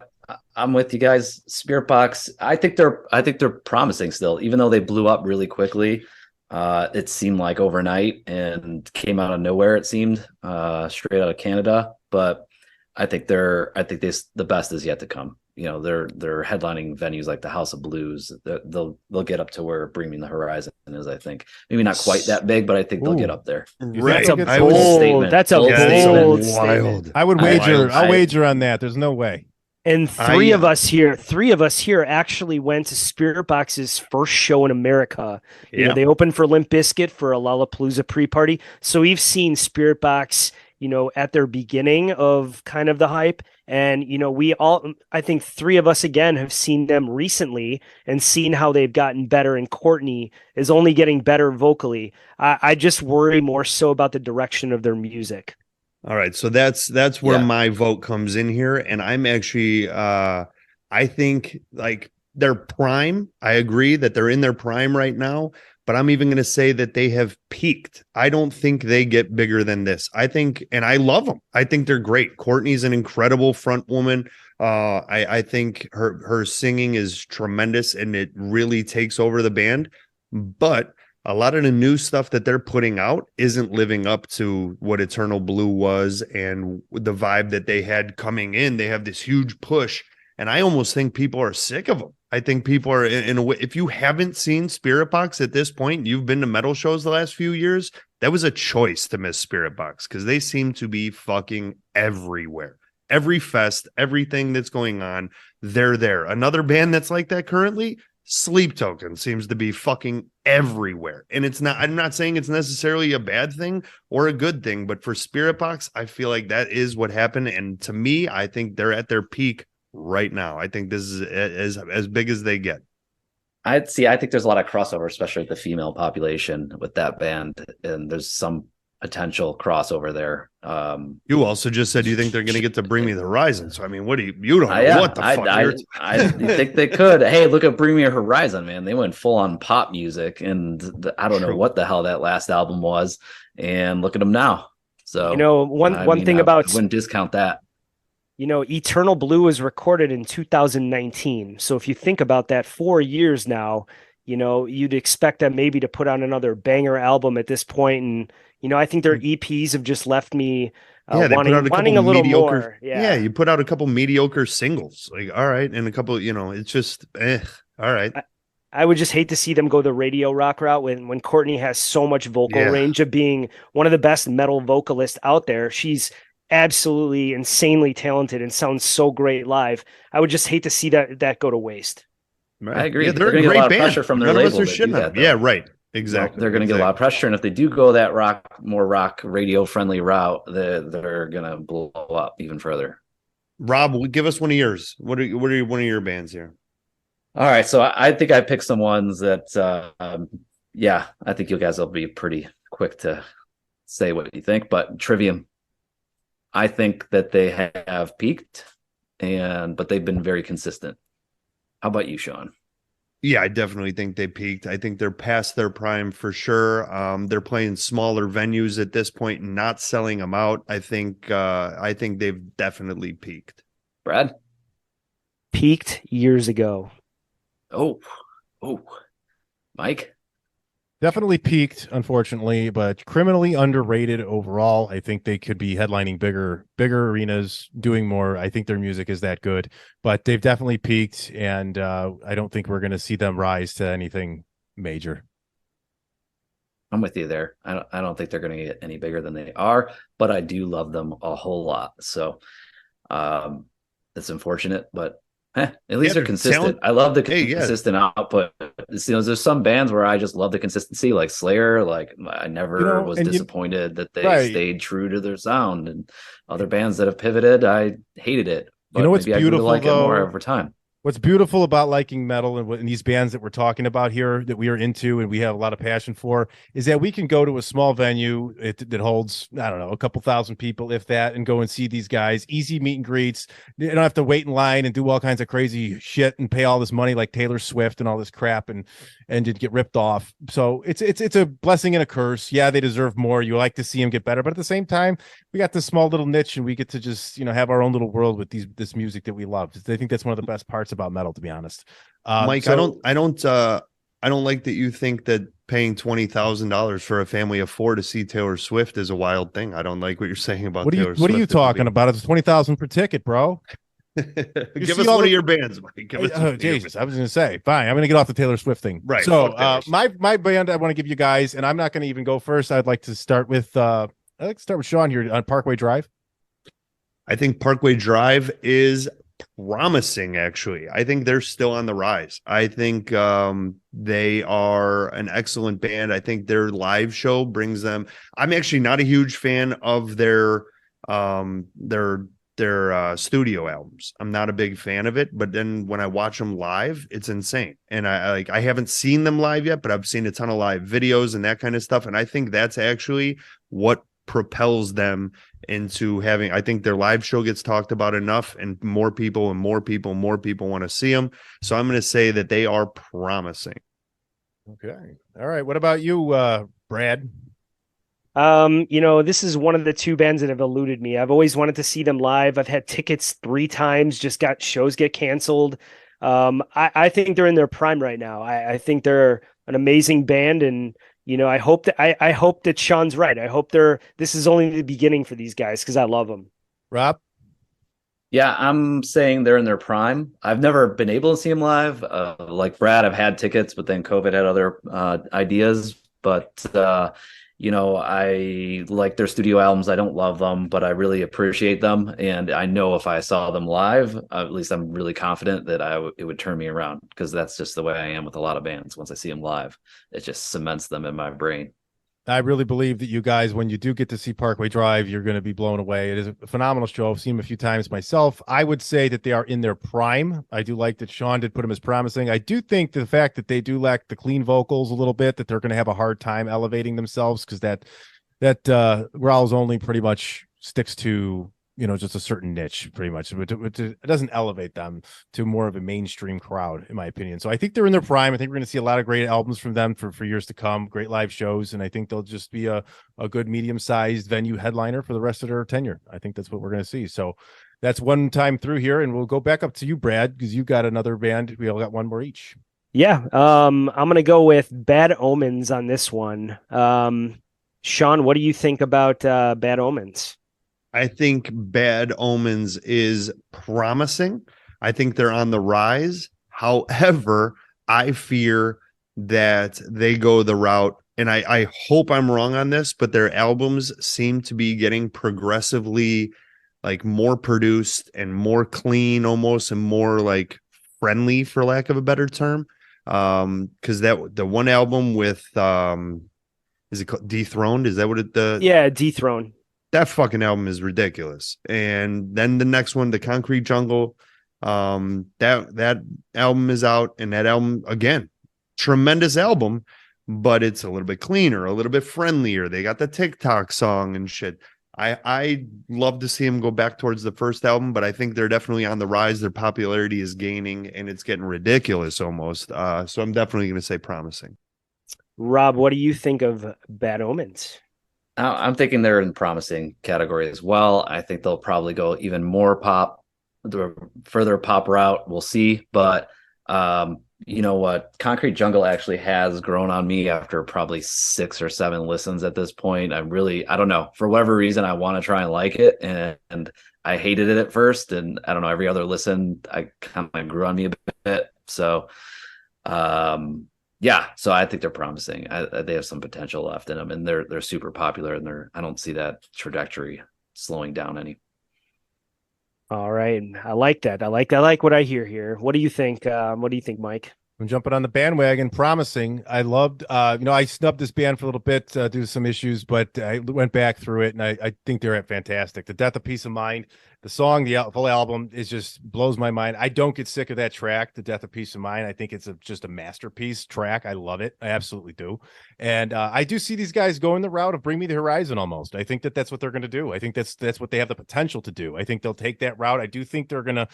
I'm with you guys. Spiritbox, I think they're promising still, even though they blew up really quickly. It seemed like overnight and came out of nowhere. It seemed straight out of Canada, but I think the best is yet to come. You know, they're headlining venues like the House of Blues. They'll get up to where Bring Me the Horizon is. I think maybe not quite that big, but I think they'll get up there. Right. That's a bold wild. statement. I would wager. I'll wager on that. There's no way. And three of us here actually went to Spiritbox's first show in America. You know, they opened for Limp Bizkit for a Lollapalooza pre-party. So we've seen Spiritbox, at their beginning of kind of the hype. And, I think three of us again have seen them recently and seen how they've gotten better. And Courtney is only getting better vocally. I just worry more so about the direction of their music. All right, so that's where my vote comes in here, and I'm actually I think like their prime. I agree that they're in their prime right now, but I'm even going to say that they have peaked. I don't think they get bigger than this. I think, and I love them. I think they're great. Courtney's an incredible front woman. I think her singing is tremendous, and it really takes over the band. But a lot of the new stuff that they're putting out isn't living up to what Eternal Blue was and the vibe that they had coming in. They have this huge push, and I almost think people are sick of them. I think people are in a way. If you haven't seen Spiritbox at this point, you've been to metal shows the last few years, that was a choice to miss Spiritbox because they seem to be fucking everywhere. Every fest, everything that's going on, they're there. Another band that's like that currently, Sleep Token seems to be fucking everywhere. And I'm not saying it's necessarily a bad thing or a good thing, but for Spirit Box, I feel like that is what happened. And to me, I think they're at their peak right now. I think this is as big as they get. I think there's a lot of crossover, especially with the female population with that band. And there's some potential crossover there. You also just said you think they're going to get to Bring Me the Horizon. So I mean, what do you don't know what the fuck? I think they could. Hey, look at Bring Me Horizon, man. They went full on pop music, and I don't know what the hell that last album was. And look at them now. So one thing about I wouldn't discount that. Eternal Blue was recorded in 2019. So if you think about that, 4 years now, you'd expect them maybe to put on another banger album at this point. And I think their EPs have just left me wanting a little more. Yeah, you put out a couple mediocre singles. Like, all right, and a couple, it's just all right. I would just hate to see them go the radio rock route when Courtney has so much vocal range of being one of the best metal vocalists out there. She's absolutely insanely talented and sounds so great live. I would just hate to see that go to waste. Right. I agree. Yeah, they're going to get a lot of pressure from their label. Yeah, right. Exactly. They're going to get a lot of pressure, and if they do go that more rock radio friendly route, they're going to blow up even further. Rob, give us one of yours. What are one of your bands here? All right, so I think I picked some ones that, I think you guys will be pretty quick to say what you think. But Trivium, I think that they have peaked, but they've been very consistent. How about you, Sean? Yeah, I definitely think they peaked. I think they're past their prime for sure. They're playing smaller venues at this point and not selling them out. I think they've definitely peaked. Brad? Peaked years ago. Oh, Mike? Definitely peaked, unfortunately, but criminally underrated overall. I think they could be headlining bigger arenas, doing more. I think their music is that good, but they've definitely peaked, and I don't think we're going to see them rise to anything major. I'm with you there. I don't think they're going to get any bigger than they are, but I do love them a whole lot. So it's unfortunate, but at least they're consistent. I love the consistent output. There's some bands where I just love the consistency, like Slayer. Like I never was disappointed that they stayed true to their sound. And other bands that have pivoted, I hated it. But what's maybe beautiful, I like it more over time. What's beautiful about liking metal and these bands that we're talking about here that we are into and we have a lot of passion for is that we can go to a small venue that holds, I don't know, a couple thousand people, if that, and go and see these guys. Easy meet and greets. You don't have to wait in line and do all kinds of crazy shit and pay all this money like Taylor Swift and all this crap and to get ripped off. So it's a blessing and a curse. Yeah, they deserve more. You like to see them get better, but at the same time, we got this small little niche and we get to just have our own little world with this music that we love. I think that's one of the best parts about metal, to be honest. Mike, I don't like that you think that paying $20,000 for a family of four to see Taylor Swift is a wild thing. I don't like what you're saying about Taylor Swift. What are you talking about? It's $20,000 per ticket, bro. Give us one of your bands, Mike. Jesus, I was going to say, fine. I'm going to get off the Taylor Swift thing. Right. So my band I want to give you guys, and I'm not going to even go first. I'd like to start with Sean here on Parkway Drive. I think Parkway Drive is promising, actually. I think they're still on the rise. I think they are an excellent band. I think their live show brings them. I'm actually not a huge fan of their studio albums. I'm not a big fan of it, but then when I watch them live, it's insane. And I haven't seen them live yet, but I've seen a ton of live videos and that kind of stuff. And I think that's actually what propels them into having. I think their live show gets talked about enough, and more people want to see them. So I'm going to say that they are promising. Okay. All right. What about you, Brad? This is one of the two bands that have eluded me. I've always wanted to see them live. I've had tickets 3 times, just got shows get canceled. I think they're in their prime right now. I think they're an amazing band, and I hope that Sean's right. I hope this is only the beginning for these guys because I love them. Rob? Yeah, I'm saying they're in their prime. I've never been able to see them live. Like Brad, I've had tickets, but then COVID had other ideas. But I like their studio albums. I don't love them, but I really appreciate them. And I know if I saw them live, at least I'm really confident that it would turn me around, because that's just the way I am with a lot of bands. Once I see them live, it just cements them in my brain. I really believe that you guys, when you do get to see Parkway Drive, you're going to be blown away. It is a phenomenal show. I've seen them a few times myself. I would say that they are in their prime. I do like that Sean did put them as promising. I do think the fact that they do lack the clean vocals a little bit, that they're going to have a hard time elevating themselves, because that growls only pretty much sticks to, just a certain niche, pretty much. It doesn't elevate them to more of a mainstream crowd, in my opinion. So I think they're in their prime. I think we're going to see a lot of great albums from them for years to come, great live shows. And I think they'll just be a good medium-sized venue headliner for the rest of their tenure. I think that's what we're going to see. So that's one time through here. And we'll go back up to you, Brad, because you got another band. We all got one more each. Yeah. I'm going to go with Bad Omens on this one. Sean, what do you think about Bad Omens? I think Bad Omens is promising. I think they're on the rise. However, I fear that they go the route, and I hope I'm wrong on this, but their albums seem to be getting progressively like more produced and more clean almost, and more like friendly, for lack of a better term. Because the one album with is it called Dethroned? Is that what it Yeah, Dethroned. That fucking album is ridiculous. And then the next one, The Concrete Jungle, that album is out, and that album, again, tremendous album, but it's a little bit cleaner, a little bit friendlier. They got the TikTok song and shit. I love to see them go back towards the first album, but I think they're definitely on the rise. Their popularity is gaining, and it's getting ridiculous almost. So I'm definitely going to say promising. Rob, what do you think of Bad Omens? I'm thinking they're in the promising category as well. I think they'll probably go even more pop, the further pop route. We'll see. But you know what? Concrete Jungle actually has grown on me after probably 6 or 7 listens at this point. I don't know. For whatever reason, I want to try and like it. And I hated it at first. And I don't know, every other listen, I kind of grew on me a bit. So, yeah, so I think they're promising. They have some potential left in them, and they're super popular, and I don't see that trajectory slowing down any. All right, I like that. I like what I hear here. What do you think? What do you think, Mike? I'm jumping on the bandwagon. Promising. I loved, I snubbed this band for a little bit due to some issues, but I went back through it, and I think they're fantastic. The Death of Peace of Mind, the song, the full album is just blows my mind. I don't get sick of that track, The Death of Peace of Mind. I think it's just a masterpiece track. I love it. I absolutely do. And I do see these guys going the route of Bring Me the Horizon almost. I think that's what they're going to do. I think that's what they have the potential to do. I think they'll take that route. I do think they're going to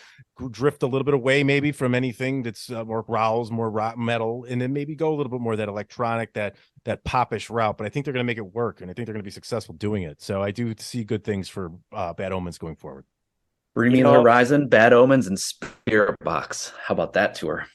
drift a little bit away maybe from anything that's more growls, more rock metal, and then maybe go a little bit more that electronic, that popish route. But I think they're going to make it work, and I think they're going to be successful doing it. So I do see good things for Bad Omens going forward. Bring Me the Horizon, Bad Omens, and Spirit Box. How about that tour?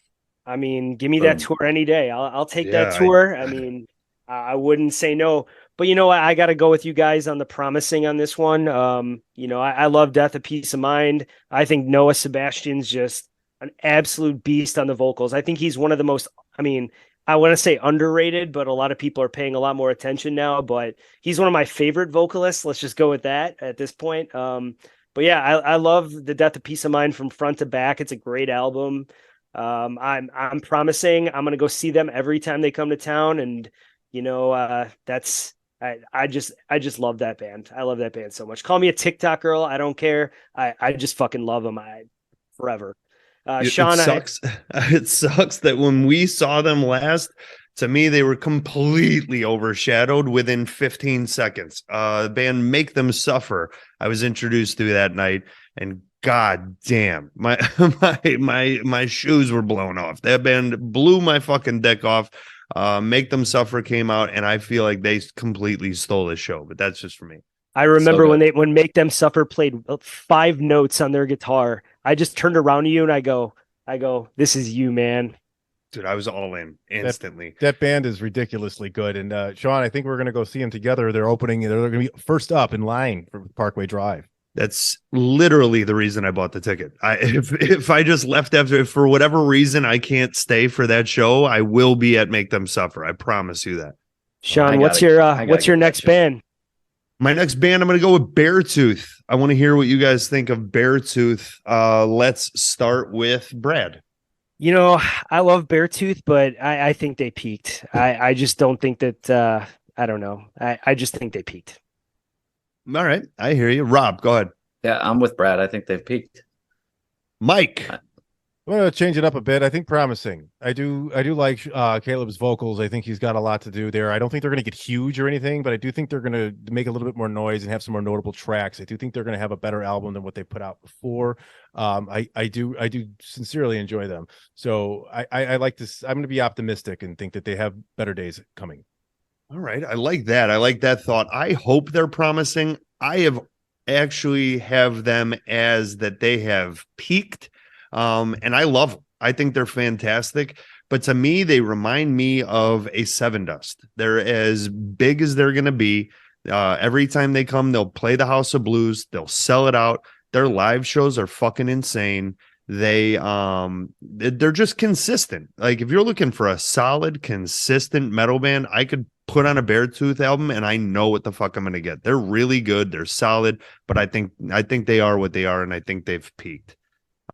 I mean, give me that tour any day. I'll take that tour. I mean, I wouldn't say no. But I got to go with you guys on the promising on this one. I love Death of Peace of Mind. I think Noah Sebastian's just an absolute beast on the vocals. I think he's one of the most, I want to say underrated, but a lot of people are paying a lot more attention now. But he's one of my favorite vocalists. Let's just go with that at this point. But yeah, I love the Death of Peace of Mind from front to back. It's a great album. I'm promising. I'm gonna go see them every time they come to town, and that's I just love that band. I love that band so much. Call me a TikTok girl. I don't care. I just fucking love them. Forever. Sean, it sucks that when we saw them last, to me, they were completely overshadowed within 15 seconds. The band Make Them Suffer, I was introduced to that night, and god damn, my shoes were blown off. That band blew my fucking dick off. Make Them Suffer came out, and I feel like they completely stole the show, but that's just for me. I remember when Make Them Suffer played 5 notes on their guitar, I just turned around to you and I go, this is you, man. Dude, I was all in instantly. That band is ridiculously good. And Sean, I think we're going to go see them together. They're going to be first up in line for Parkway Drive. That's literally the reason I bought the ticket. If I just left after, if for whatever reason I can't stay for that show, I will be at Make Them Suffer. I promise you that. Sean, what's your next band? My next band, I'm going to go with Beartooth. I want to hear what you guys think of Beartooth. Let's start with Brad. You know, I love Beartooth, but I think they peaked. I just don't think that. I don't know. I just think they peaked. All right, I hear you. Rob, go ahead. Yeah, I'm with Brad. I think they've peaked. Mike. I'm going to change it up a bit. I think Promising. I do like Caleb's vocals. I think he's got a lot to do there. I don't think they're going to get huge or anything, but I do think they're going to make a little bit more noise and have some more notable tracks. I do think they're going to have a better album than what they put out before. I do sincerely enjoy them. So I like this. I'm going to be optimistic and think that they have better days coming. All right. I like that. I like that thought. I hope they're promising. I have actually have them as that they have peaked. And I love them. I think they're fantastic. But to me, they remind me of a Seven Dust. They're as big as they're going to be. Every time they come, they'll play the House of Blues. They'll sell it out. Their live shows are fucking insane. They're just consistent. Like if you're looking for a solid, consistent metal band, I could put on a Beartooth album and I know what the fuck I'm going to get. They're really good. They're solid, but I think they are what they are. And I think they've peaked.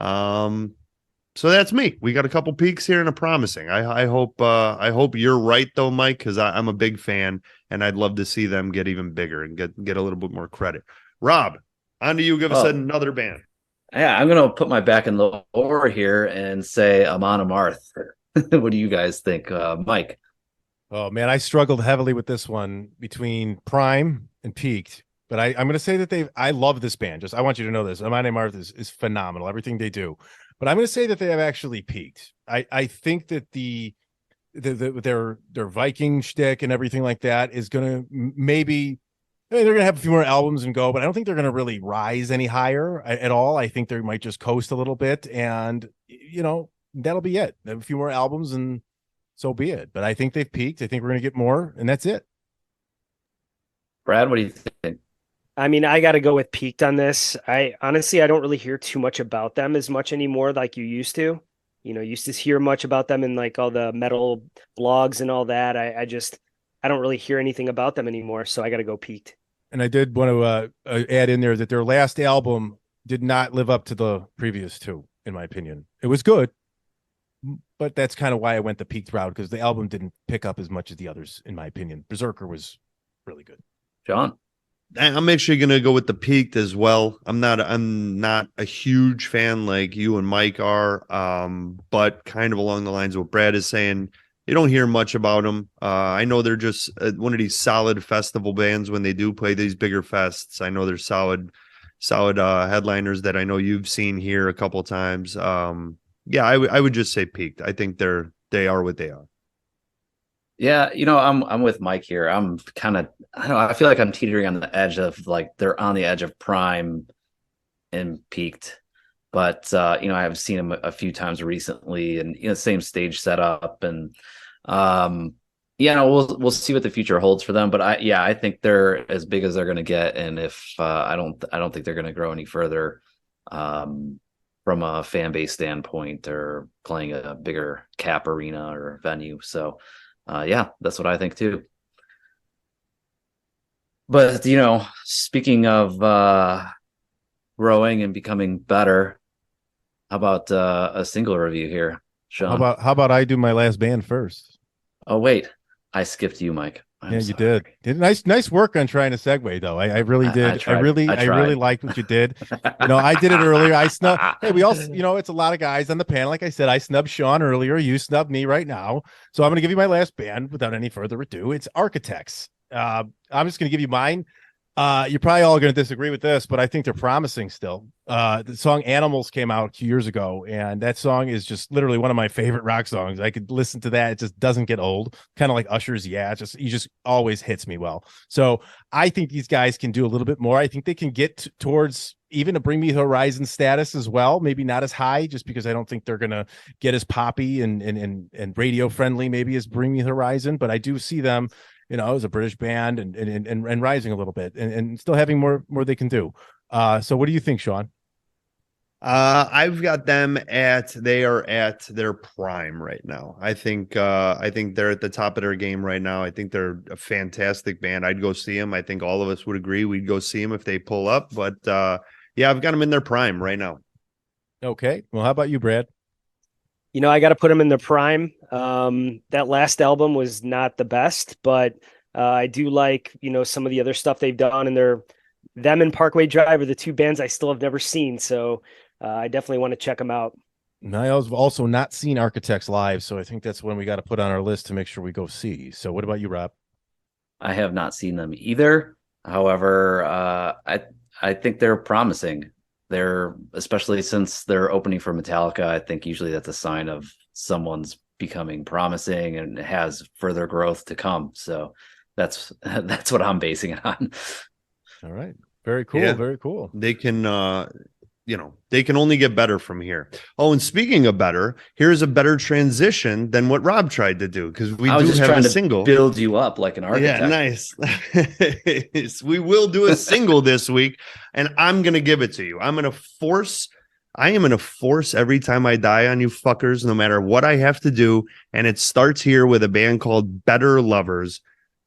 So that's me. We got a couple peaks here and a promising. I hope you're right though, Mike, because I'm a big fan and I'd love to see them get even bigger and get a little bit more credit. Rob, on to you. Give us another band. Yeah, I'm gonna put my back in the oar here and say Amon Amarth. What do you guys think, Mike? Oh man, I struggled heavily with this one between Prime and Peaked. But I'm going to say that I love this band. Just I want you to know this. Amon Amarth is phenomenal. Everything they do. But I'm going to say that they have actually peaked. I think that their Viking shtick and everything like that is going to maybe they're going to have a few more albums and go. But I don't think they're going to really rise any higher at all. I think they might just coast a little bit, and that'll be it. Have a few more albums, and so be it. But I think they've peaked. I think we're going to get more, and that's it. Brad, what do you think? I mean, I got to go with peaked on this. I honestly don't really hear too much about them as much anymore like you used to. Used to hear much about them in like all the metal blogs and all that. I don't really hear anything about them anymore. So I got to go peaked. And I did want to add in there that their last album did not live up to the previous two, in my opinion. It was good, but that's kind of why I went the peaked route, because the album didn't pick up as much as the others, in my opinion. Berserker was really good. John? I'm actually going to go with the peaked as well. I'm not a huge fan like you and Mike are, but kind of along the lines of what Brad is saying. You don't hear much about them. I know they're just one of these solid festival bands when they do play these bigger fests. I know they're solid headliners that I know you've seen here a couple times. Yeah, I would just say peaked. I think they are what they are. Yeah, I'm with Mike here. I'm kind of, I don't know, I feel like I'm teetering on the edge of like they're on the edge of Prime and peaked. But I have seen them a few times recently, and same stage setup, and we'll see what the future holds for them. But I think they're as big as they're going to get, and if I don't think they're going to grow any further from a fan base standpoint or playing a bigger cap arena or venue. So. That's what I think too. But speaking of growing and becoming better, how about a single review here, Sean? How about I do my last band first? Oh wait, I skipped you, Mike. You did. Nice work on trying to segue though. I really did. I really liked what you did. I did it earlier. I snubbed. Hey, we all, it's a lot of guys on the panel. Like I said, I snubbed Sean earlier. You snubbed me right now. So I'm going to give you my last band without any further ado. It's Architects. I'm just going to give you mine. You're probably all going to disagree with this, but I think they're promising still. The song Animals came out a few years ago, and that song is just literally one of my favorite rock songs. I could listen to that. It just doesn't get old. Kind of like Usher's. Yeah, he just always hits me well. So I think these guys can do a little bit more. I think they can get towards even a Bring Me the Horizon status as well. Maybe not as high, just because I don't think they're going to get as poppy and radio friendly maybe as Bring Me the Horizon, but I do see them as a British band and rising a little bit and still having more they can do. So what do you think, Sean? I've got them they are at their prime right now. I think they're at the top of their game right now. I think they're a fantastic band. I'd go see them. I think all of us would agree we'd go see them if they pull up. But yeah, I've got them in their prime right now. Okay. Well, how about you, Brad? I got to put them in their prime. That last album was not the best, but I do like, some of the other stuff they've done, and them and Parkway Drive are the two bands I still have never seen. So I definitely want to check them out. And I have also not seen Architects live, so I think that's one we got to put on our list to make sure we go see. So what about you, Rob? I have not seen them either. However, I think they're promising. They're, especially since they're opening for Metallica, I think usually that's a sign of someone's becoming promising and has further growth to come. So that's what I'm basing it on. All right. Very cool. Yeah. Very cool. They can they can only get better from here. Oh, and speaking of better, here's a better transition than what Rob tried to do, because we do have a single. Build you up like an architect. Yeah, nice. We will do a single this week, and I'm gonna give it to you. I am gonna force Every Time I Die on you fuckers, no matter what I have to do. And it starts here with a band called Better Lovers.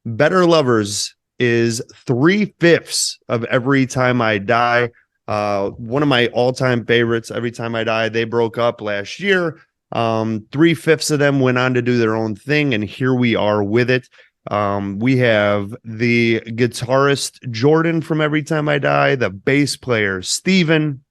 Better Lovers is 3/5 of Every Time I Die. One of my all-time favorites, Every Time I Die. They broke up last year. 3/5 of them went on to do their own thing, and here we are with it. We have the guitarist Jordan from Every Time I Die, the bass player Steven,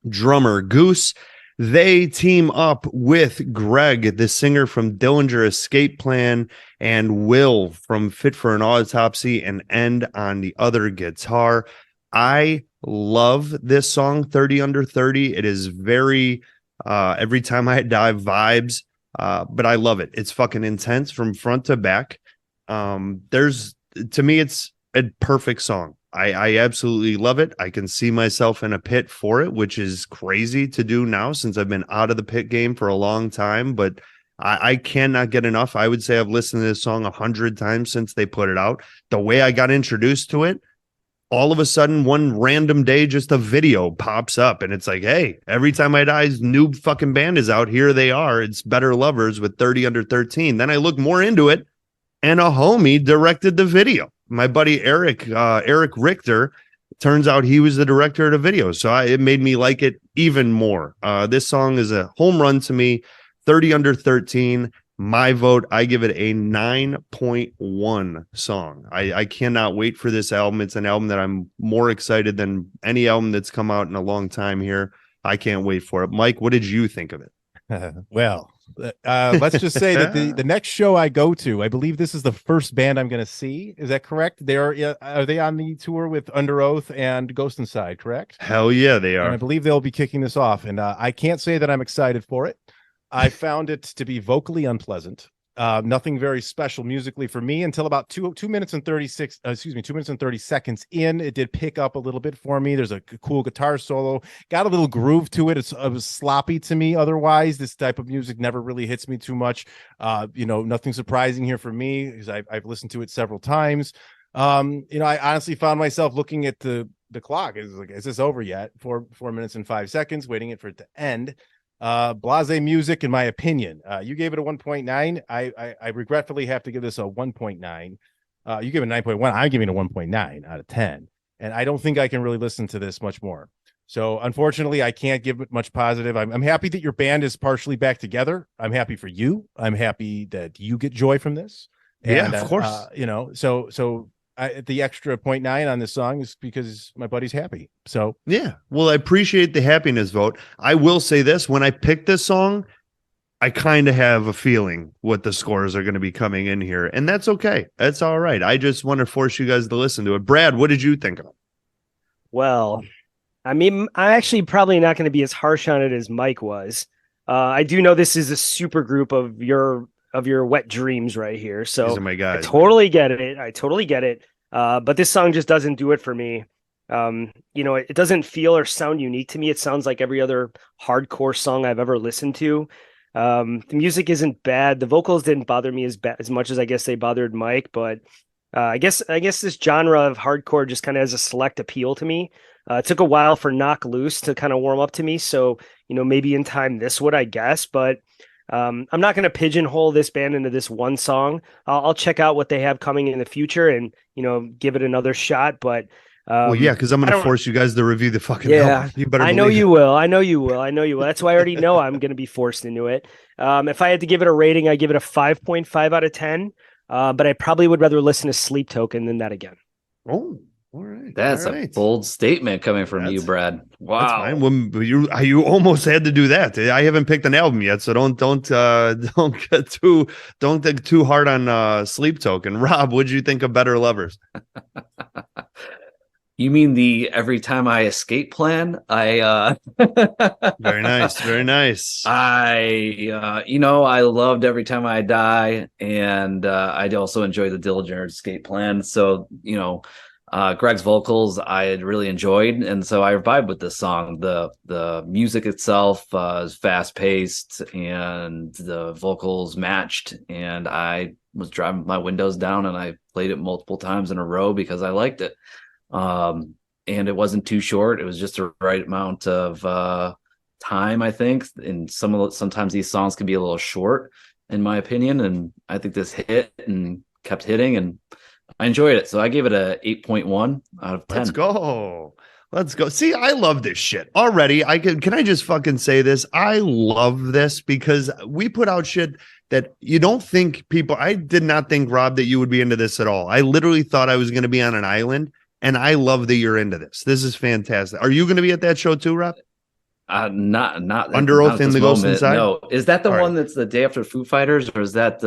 drummer Goose. They team up with Greg, the singer from Dillinger Escape Plan, and Will from Fit for an Autopsy, and end on the other guitar. I love this song, 30 Under 30. It is very Every Time I Die vibes, but I love it. It's fucking intense from front to back. To me, it's a perfect song. I absolutely love it. I can see myself in a pit for it, which is crazy to do now since I've been out of the pit game for a long time, but I cannot get enough. I would say I've listened to this song 100 times since they put it out. The way I got introduced to it, all of a sudden, one random day, just a video pops up, and it's like, hey, Every Time I Die's new fucking band is out. Here they are. It's Better Lovers with 30 Under 13. Then I look more into it, and a homie directed the video. My buddy Eric Richter, turns out he was the director of the video. So it made me like it even more. This song is a home run to me. 30 Under 13. My vote, I give it a 9.1 song. I cannot wait for this album. It's an album that I'm more excited than any album that's come out in a long time here. I can't wait for it. Mike, what did you think of it? Well, let's just say that the next show I go to, I believe this is the first band I'm going to see. Is that correct? Are they on the tour with Under Oath and Ghost Inside, correct? Hell yeah, they are. And I believe they'll be kicking this off. And I can't say that I'm excited for it. I found it to be vocally unpleasant. Nothing very special musically for me until about 2 minutes and 30 seconds in. It did pick up a little bit for me. There's a cool guitar solo, got a little groove to it. It was sloppy to me. Otherwise, this type of music never really hits me too much. Nothing surprising here for me because I've listened to it several times. I honestly found myself looking at the clock. Is this over yet? 4 minutes and 5 seconds, waiting for it to end. Blase music, in my opinion. You gave it a 1.9. I regretfully have to give this a 1.9. You give it a 9.1. I'm giving it a 1.9 out of 10. And I don't think I can really listen to this much more. So unfortunately, I can't give it much positive. I'm happy that your band is partially back together. I'm happy for you. I'm happy that you get joy from this. And, yeah, of course. So the extra 0.9 on this song is because my buddy's happy. So yeah, well, I appreciate the happiness vote. I will say this: when I picked this song, I kind of have a feeling what the scores are going to be coming in here, and that's okay. That's all right. I just want to force you guys to listen to it. Brad, what did you think of it? Well, I mean, I'm actually probably not going to be as harsh on it as Mike was. I do know this is a super group of your wet dreams right here. So these are my guys. I totally get it. But this song just doesn't do it for me. It doesn't feel or sound unique to me. It sounds like every other hardcore song I've ever listened to. The music isn't bad. The vocals didn't bother me as much as I guess they bothered Mike, but I guess this genre of hardcore just kind of has a select appeal to me. It took a while for Knock Loose to kind of warm up to me, so maybe in time this would, I guess, but I'm not going to pigeonhole this band into this one song. I'll check out what they have coming in the future and give it another shot. But well, yeah, because I'm going to force you guys to review the fucking album. You better. I know you will. I know you will. That's why I already know I'm going to be forced into it. If I had to give it a rating, I give it a 5.5 out of 10. But I probably would rather listen to Sleep Token than that again. Oh, all right. That's a bold statement coming from you, Brad. Wow. That's fine. Well, you almost had to do that. I haven't picked an album yet, so don't get too hard on Sleep Token. Rob, what'd you think of Better Lovers? You mean the Every Time I Escape plan? Very nice, very nice. I loved Every Time I Die, and I also enjoyed the Dillinger Escape Plan. So, Greg's vocals I had really enjoyed, and so I vibed with this song. The music itself is fast paced, and the vocals matched, and I was driving my windows down, and I played it multiple times in a row because I liked it. And it wasn't too short. It was just the right amount of time, I think. And sometimes these songs can be a little short, in my opinion. And I think this hit and kept hitting, and I enjoyed it. So I gave it a 8.1 out of 10. Let's go. See, I love this shit already. Can I just fucking say this? I love this because we put out shit that you don't think people. I did not think, Rob, that you would be into this at all. I literally thought I was going to be on an island. And I love that you're into this. This is fantastic. Are you going to be at that show too, Rob? Not Under Oath in the Ghost Inside. No, is that the one that's the day after Foo Fighters, or is that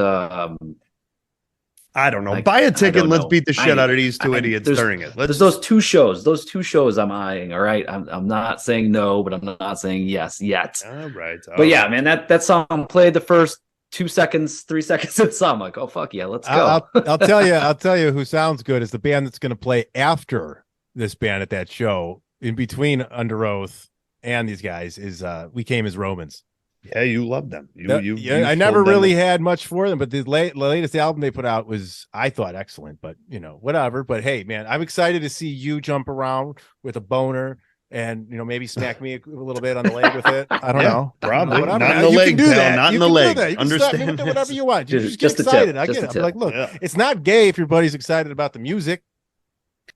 I don't know. Buy a ticket and let's beat the shit out of these two idiots during it. There's those two shows. Those two shows I'm eyeing. All right, I'm not saying no, but I'm not saying yes yet. All right. But yeah, man, that song played the first 2 seconds, 3 seconds of the song. I'm like, oh fuck yeah, let's go. I'll tell you who sounds good is the band that's going to play after this band at that show, in between Under Oath and these guys, is We Came as Romans. Yeah, you love them. I never really had much for them, but the latest album they put out was, I thought, excellent. But whatever. But hey, man, I'm excited to see you jump around with a boner. And maybe smack me a little bit on the leg with it. I don't know. Probably not in the leg, pal. Not in the leg. Understand? Whatever you want. Just get excited. I get it. I'm like, look, it's not gay if your buddy's excited about the music.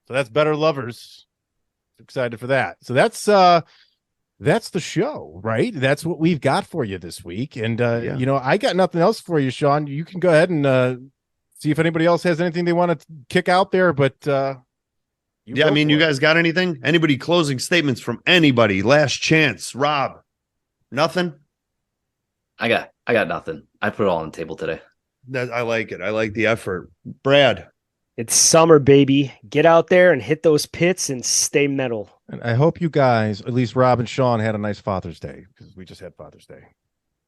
So that's Better Lovers. Excited for that. So that's the show, right? That's what we've got for you this week. And I got nothing else for you, Sean. You can go ahead and see if anybody else has anything they want to kick out there, but you guys got anything? Anybody closing statements from anybody? Last chance. Rob, nothing? I got nothing. I put it all on the table today. I like it. I like the effort. Brad. It's summer, baby. Get out there and hit those pits and stay metal. And I hope you guys, at least Rob and Sean, had a nice Father's Day, because we just had Father's Day.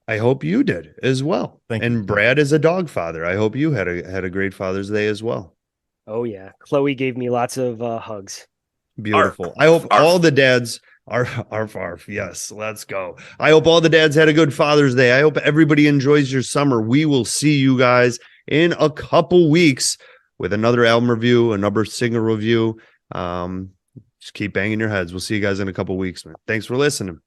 I hope you did as well. Thank you. Brad is a dog father. I hope you had a great Father's Day as well. Oh yeah, Chloe gave me lots of hugs. Beautiful. Arf. I hope all the dads are arf. Yes, let's go. I hope all the dads had a good Father's Day. I hope everybody enjoys your summer. We will see you guys in a couple weeks with another album review, another singer review. Just keep banging your heads. We'll see you guys in a couple weeks, man. Thanks for listening.